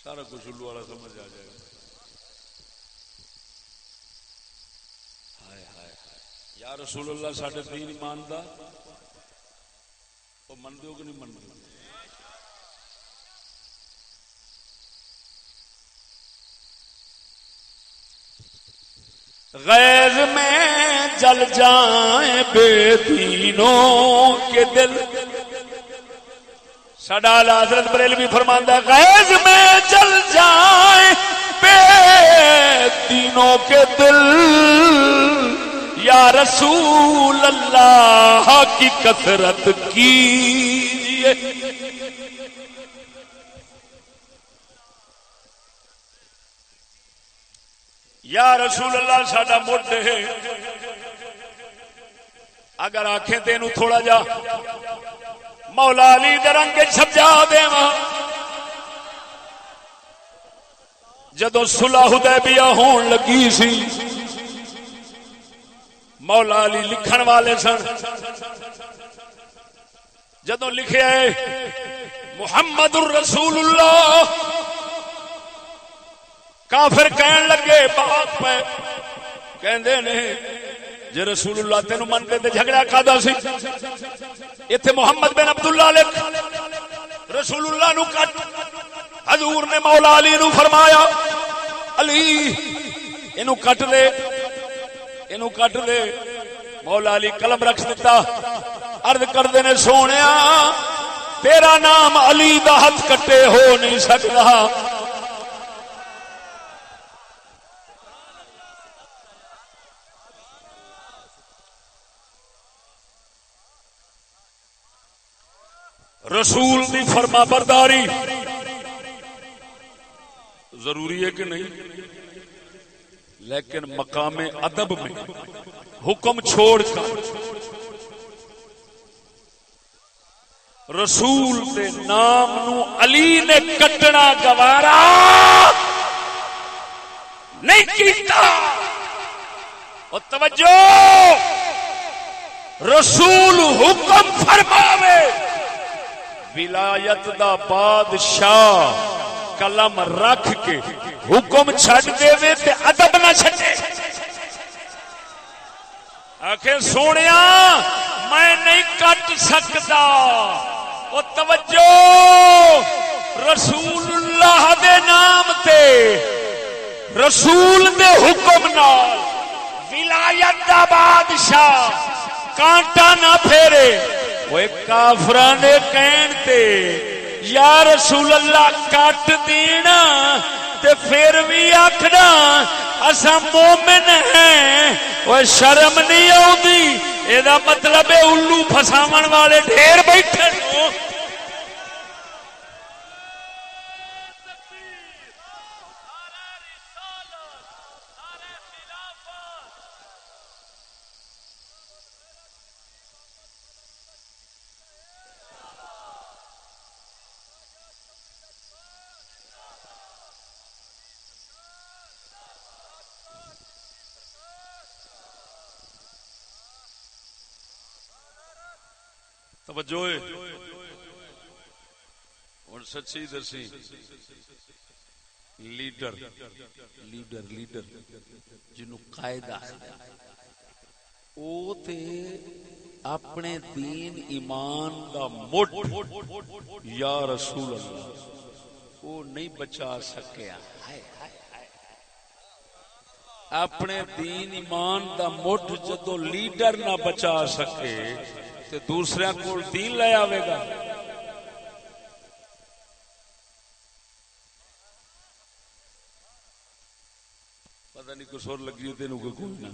سارا کچھ الو والا سمجھ آ جائے گا. ہائے ہائے ہائے یا رسول اللہ ساڈے دین ایمان دا وہ من دیو کہ نہیں من دیو؟ غیظ میں جل جائیں بے دینوں کے دل. ساڈا اعلی حضرت بریلوی فرماندا ہے غیظ میں جل جائیں بے دینوں کے دل یا رسول اللہ کی کثرت کیجیے. یا رسول اللہ ساڈا مڈ ہے. اگر آنکھیں تینوں تھوڑا جا مولا علی دے رنگ سمجھا دیواں. جدوں صلح حدیبیہ ہون لگی سی مولا علی لکھن والے سن. جدوں لکھیا ہے محمد الرسول اللہ کافر کہن لگے بات پہ کہندے نے جے رسول اللہ تینوں منتے تے جھگڑا کادا سی؟ ایتھے محمد بن عبداللہ لکھ رسول اللہ نو کٹ، حضور نے مولا علی نو فرمایا علی اینو کٹ لے، اینو کٹ لے۔ مولا علی قلم رکھ دیتا، عرض کردے نے سونیا تیرا نام علی دا ہاتھ کٹے ہو نہیں سکتا۔ رسول دی فرما برداری ضروری ہے کہ نہیں؟ لیکن مقام ادب میں حکم چھوڑ کر رسول دے نام نو علی نے کٹنا گوارا نہیں کیتا۔ اور توجہ، رسول حکم فرماوے ولایت دا بادشاہ قلم رکھ کے حکم چھڈ دے تے ادب نہ چھڈے۔ آخر سونیا میں نہیں کٹ سکتا۔ اور توجہ، رسول اللہ دے نام تے رسول دے حکم نال ولایت دا بادشاہ کانٹا نہ پھیرے۔ وہ کافراں نے کہن تے یا رسول اللہ کٹ دینا تے پھر بھی آکھنا اساں مومن ہیں، وہ شرم نہیں آؤندی؟ اے دا مطلب ہے الو پھساون والے ڈھیر بیٹھے ہو۔ توجہ اور سچی دسی، لیڈر لیڈر لیڈر جنوں قائد آخر او تے اپنے دین ایمان دا مڈ یا رسول اللہ او نہیں بچا سکیا۔ اپنے دین ایمان دا مڈ جدو لیڈر نہ بچا سکے تے دوسرے کو دین لے آوے گا۔ پتہ نہیں کوئی سور لگی ہے تینوں کوئی نہ،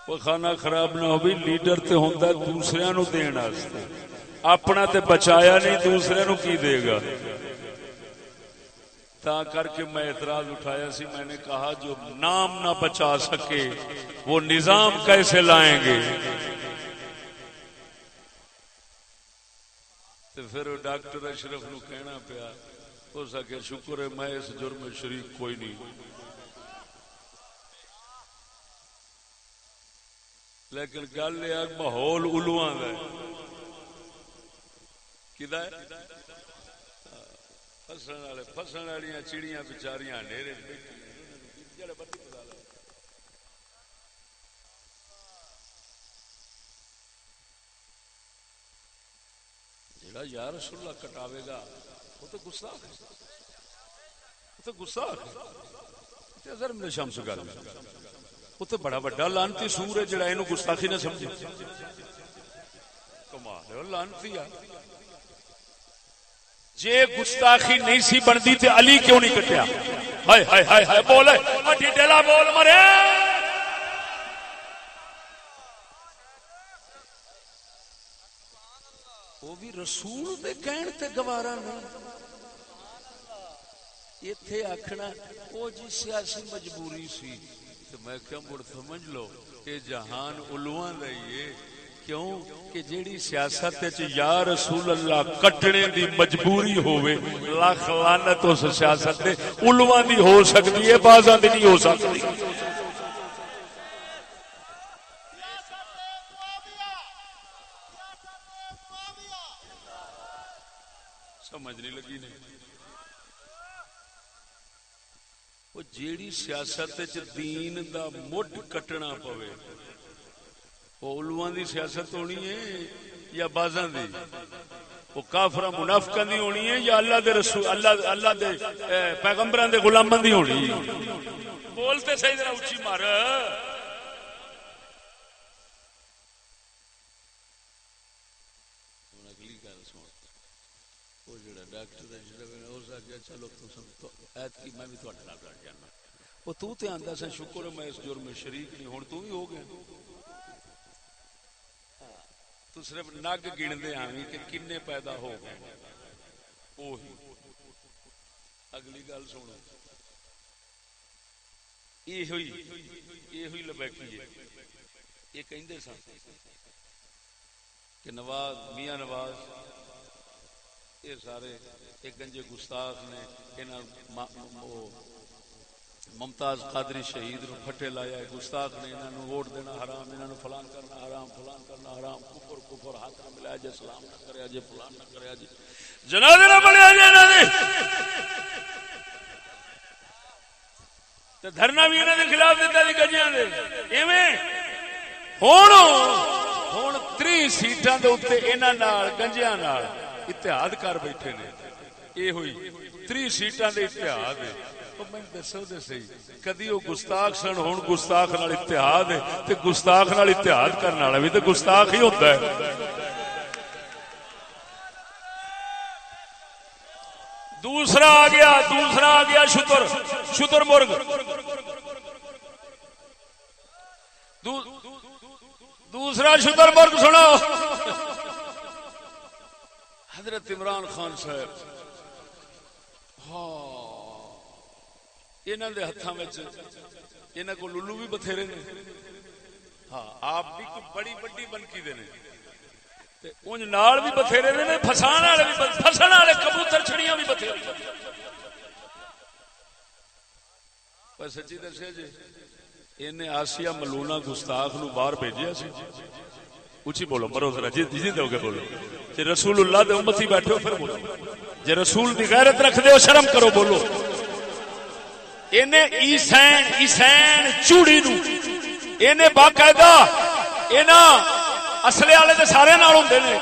وہ کھانا خراب نہ ہو بھی لیڈر تے ہوندا ہے دوسرے نو دین واسطے، اپنا تے بچایا نہیں دوسرے نو کی دے گا۔ تا کر کے میں اعتراض اٹھایا سی، میں نے کہا جو نام نہ بچا سکے وہ نظام کیسے لائیں گے؟ تو پھر ڈاکٹر اشرف نو کہنا پیا، ہو سکے شکر ہے میں اس جرم میں شریک کوئی نہیں، لیکن گل یہ ماحول الواں دا ہے، کدا ہے فسن والی چڑیاں بچاریاں ڈیرے جڑا یا رسول اللہ کٹاوے گا وہ تو گستاخ ہے، وہ تو گستاخ ہے۔ ذرا میرے شمس گل وہ تو بڑا بڑا لانتی سور ہے جڑا اینو گستاخی نہ سمجھے۔ کمال ہے، لانتی آ جے گستاخی نہیں سی بندی تے علی کیوں نہیں کٹیا؟ ہائے ہائے ہائے ہائے بول مٹی ڈیلا بول مرے۔ وہ بھی رسول دے کہن تے گوارا نہیں، ایتھے آکھنا او جی سیاسی مجبوری سی۔ تو میں کیا مڑ سمجھ لو کہ جہان علواں دا ہی ہے، کیوں کہ جیڑی سیاست وچ یا رسول اللہ کٹنے دی مجبوری ہوے، لاکھ لعنت اس سیاست تے علواں دی ہو سکتی ہے، بعضاں دی نہیں ہو سکتی۔ سمجھ نہیں لگی نہیں؟ وہ جیڑی سیاست دین دا مڈ کٹنا پوے وہ علماء دی سیاست ہونی ہے یا بازاں دی؟ وہ کافراں منافقاں دی ہونی ہے یا اللہ دے رسول اللہ دے پیغمبراں دے غلاماں دی ہونی ہے؟ بولتے صحیح ذرا اونچی مار. اگلی گل سن. وہ جڑا ڈاکٹر چلو ایت کی میں بھی تھوڑے نال لڑ جانا. وہ تو تے آندا سی شکر ہے میں اس جرم میں شریک نہیں. ہن تو بھی ہو گیا. تو صرف نگ گن دے آویں کہ کنے پیدا ہو گئے. وہی اگلی گل سنو. یہ ہوئی لبیکی ہے. یہ کہندے سن کہ نواز میاں نواز یہ سارے ایک گنجے گستاخ نے انہاں ممتاز قادری شہید نو پھٹے لایا. گستاخ نے انہاں نو ووٹ دینا حرام, انہاں نو فلان کرنا حرام, فلان کرنا حرام, کفر کفر, ہاتھ نہ ملایا جے, سلام نہ کریا جے, فلان نہ کریا جے, جنازے نہ پڑھیا جے انہاں دے, تے دھرنا بھی انہاں دے خلاف دیتا جی گنجیاں دے. ایویں ہن 30 سیٹاں دے اوتے انہاں نال گنجیاں نال اتحاد کر بیٹھے نے. یہ ہوئی 30 سیٹاں دے اتحاد ہے. میں دسو دے صحیح کدی وہ گستاخ سن, ہن گستاخ نال اتحاد ہے تے گستاخ نال اتحاد کرنے والا بھی تے گستاخ ہی ہوتا ہے. دوسرا آ گیا شتر مرغ. دوسرا شتر مرغ سنو. حضرت عمران خان صاحب انہاں دے ہتھاں وچ انہاں کو لولو بھی بتھیرے نے. ہاں آپ بھی کوئی بڑی بڑی بنکی دے نے تے اونج نال بھی بتھیرے نے, پھسان والے بھی پھسن والے کبوتر چھڑیاں بھی بتھیرے. پر سچی دسیا جی انہیں آسیہ ملونہ گستاخ نو باہر بھیجیا سی. اچھی بولو مرو ذرا جی دو کے بولو. جی رسول اللہ دے امتی بیٹھے ہو پھر بولو. جی رسول دی غیرت رکھ دے ہو شرم کرو بولو. انہیں ایسین چوڑی نو انہیں باقاعدہ انہاں اصلے والے تے سارے نال ہوندے نے,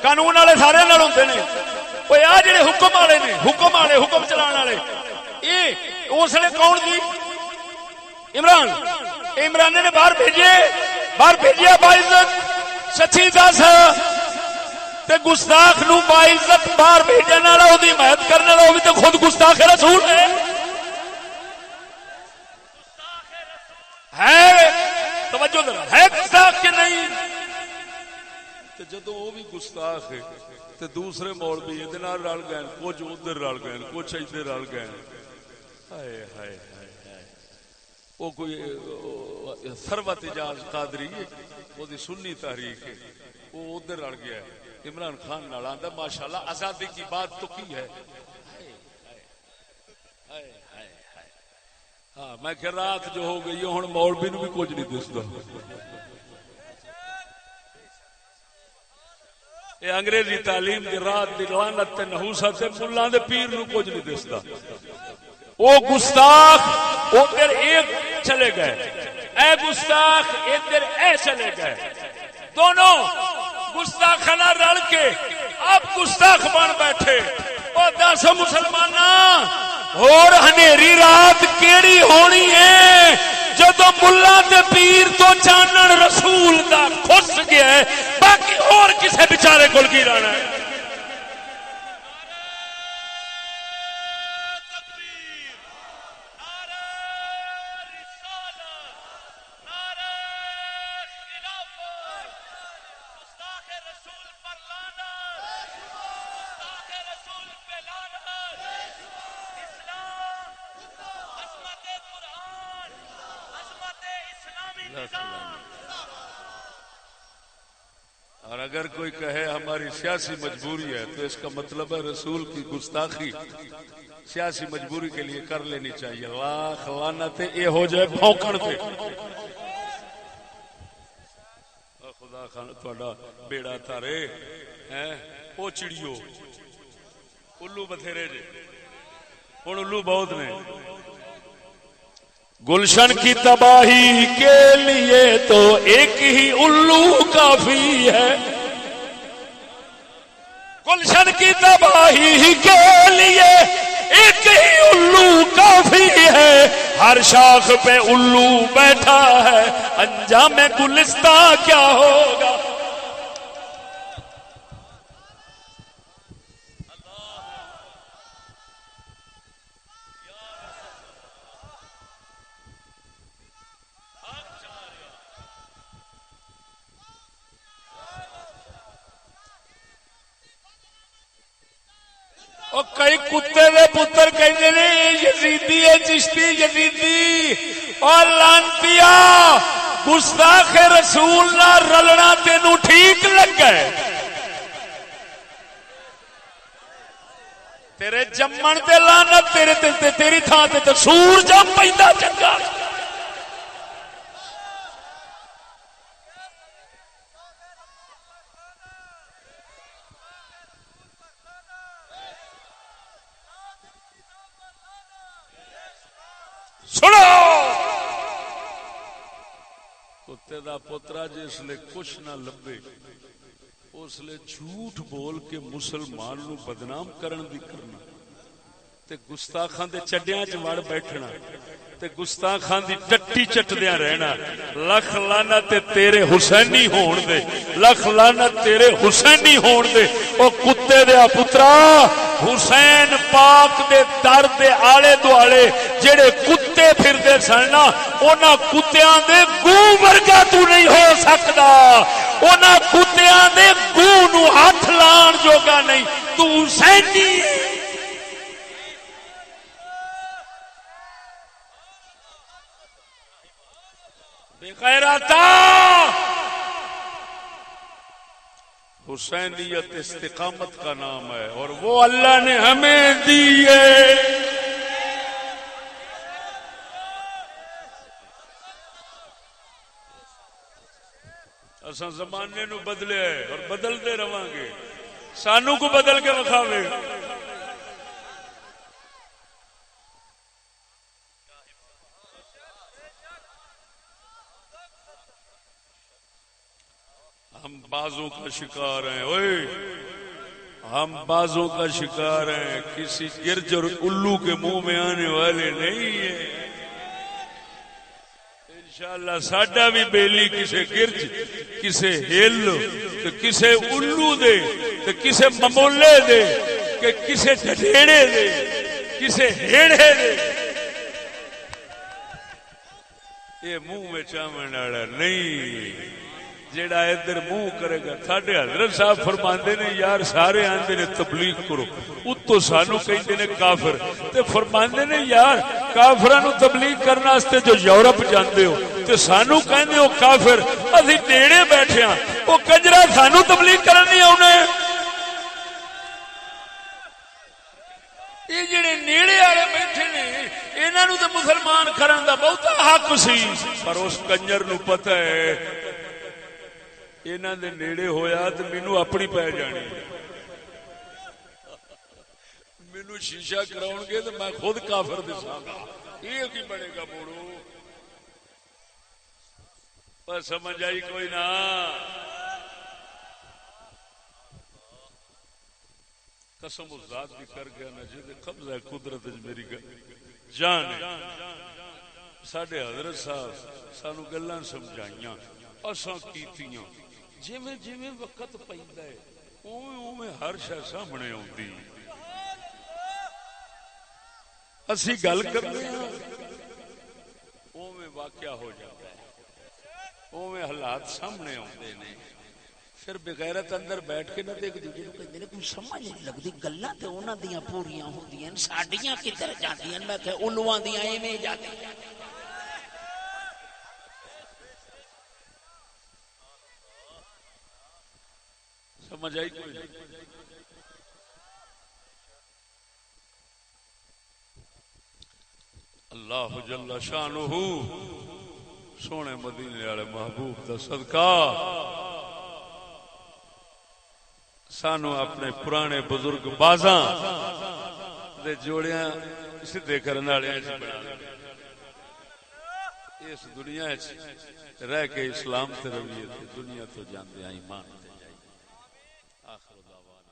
قانون والے سارے نال ہوندے نے. اوے آ جڑے حکم والے نے, حکم چلان والے, اے اس نے کون دی عمران نے باہر بھیجیا باعزت. سچی دس تے گستاخ نو باعزت باہر بھیجن والا او دی حمایت کرنے والا او بھی تے خود گستاخ رسول ہے. توجہ ذرا ہے گستاخ کہ نہیں؟ تے جدوں وہ بھی گستاخ ہے تے دوسرے مولوی ادھر نال رل گئے, کچھ ادھر رل گئے, کچھ ادھر رل گئے. ہائے ہائے ہائے. وہ کوئی ثروت اجاز قادری ہے, وہ دی سنی تحریک ہے, وہ ادھر رل گیا ہے عمران خان نال. آندا ماشاءاللہ آزادی کی بات تو کی ہے. ہاں میں کہ رات جو ہو گئی ہن مولوی نو بھی کچھ نہیں دسدا. اے انگریزی تعلیم دی رات دی لعنت تے نحوست تے ملہ دے پیر نو کچھ نہیں دسدا. وہ گستاخ ادھر ایک چلے گئے, اے گستاخ ادھر اے چلے گئے. دونوں گستاخانہ رل کے اب گستاخ بن بیٹھے. او دس مسلماناں اور ہنیری رات کیڑی ہونی ہے جدو ملا تے پیر تو چانن رسول دا کھس گیا ہے, باقی اور کسے بیچارے کول کی رہنا ہے. اور اگر کوئی کہے ہماری سیاسی مجبوری ہے تو اس کا مطلب ہے رسول کی گستاخی سیاسی مجبوری کے لیے کر لینی چاہیے. لاکھ لعنت یہ ہو جائے بھونکن پہ. خدا خان تہاڈا بیڑا تارے ہیں او چڑیو الو بتھیرے جے ہن الو بہت نے گلشن کی تباہی کے لیے تو ایک ہی الو کافی ہے، گلشن کی تباہی کے لیے ایک ہی الو کافی ہے، ہر شاخ پہ الو بیٹھا ہے، انجام گلستاں کیا ہوگا؟ اور کئی کتے دے پتر کہتے ہیں یزیدی ہے، چشتی یزیدی، اور لانتیا گستاخ رسول نہ رلنا تینوں ٹھیک لگا ہے؟ تیرے جمن تے لعنت، تیری تھان تے سور جم پیندا چنگا۔ سنو کتے دا پوترا جس لے کچھ نہ لبے اس لے جھوٹ بول کے مسلمان نو بدنام کرن دی کرنا، تے گستاخاں دے چڈیاں چ وڑ بیٹھنا، تے گستاخاں دی ٹٹی چٹدیاں رہنا۔ لکھ لعنت تیرے حسینی ہون دے، لکھ لعنت تیرے حسینی ہون دے۔ او کتے دے پترا، حسین پاک دے در دے آلے دوالے جڑے کتے پھردے سن نا، انہاں کتیاں دے گو ورگا تو نہیں ہو سکدا، انہاں کتیاں دے گو نو ہاتھ لان جوگا نہیں، تو حسینی بے غیرتا۔ حسینیت استقامت کا نام ہے اور وہ اللہ نے ہمیں دی ہے۔ اساں زمانے نو بدلے اور بدلتے رواں گے، سانو کو بدل کے وکھاوے۔ ہم بازوں کا شکار ہیں، اوئے ہم بازوں کا شکار ہیں، کسی گرج اور الو کے منہ میں آنے والے نہیں ہیں۔ انشاءاللہ ساڈا بھی بیلی کسے گرج، کسے ہل، تو کسے الو دے، تو کسے ممولے دے، کہ کسے ڈھیڑے دے، کسے ہیڑے دے، یہ منہ میں چاون والا نہیں۔ جیڑا ادھر منہ کرے گا، ساڈے حضرت صاحب فرماندے نے یار سارے آندے نے تبلیغ کرو، اتو سانو کہندے نے کافر، تے فرماندے نے یار کافراں نو تبلیغ کرنے واسطے جو یورپ جاندے ہو تے سانو کہندے ہو کافر، اسی ٹیڑے بیٹھے ہاں، او کنجرا سانو تبلیغ کرن نہیں آونے۔ یہ جڑے نیڑے والے بیٹھے نے انہاں نو تے مسلمان کرن دا بہتا حق سی، پر اس کنجر نو پتہ ہے انہاں دے نیڑے ہویا تو مینوں اپنی پی جانی، مینوں شیشہ کراؤن گے تو میں خود کافر دساں گا، یہ کی بنے گا موڑو؟ پر سمجھ آئی کوئی نہ؟ قسم ذات بھی کر گیا نا جے قبضہ قدرت میری جان ہے۔ ساڈے حضرت صاحب سانو گلاں سمجھائیاں، اساں کیتیاں، جویں جویں وقت پیندا ہے اوویں اوویں ہر شے سامنے آوندی، اسی گل کرنے ہاں اوویں واقعہ ہو جاتا ہے، اوویں حالات سامنے آوندے نے۔ پھر بغیرت اندر بیٹھ کے نہ ایک دوجے نوں کہندے نے کوئی سمجھ نہیں لگدی، گلاں تے انہاں دیاں پوریاں ہوندیاں، ساڈیاں کدھر جاندیاں؟ میں کہ الواں دیاں ایویں جاندیاں۔ سمجھ آئی کوئی؟ اللہ جل شانہ سونے مدینے والے محبوب دا صدقہ سانو اپنے پرانے بزرگ بازاں دے جوڑیاں سیدھے کرن والے بنا اس دنیا رہ کے اسلام تے رویے تے دنیا تو جاندے ایمان تے جائیے آخر دعوانا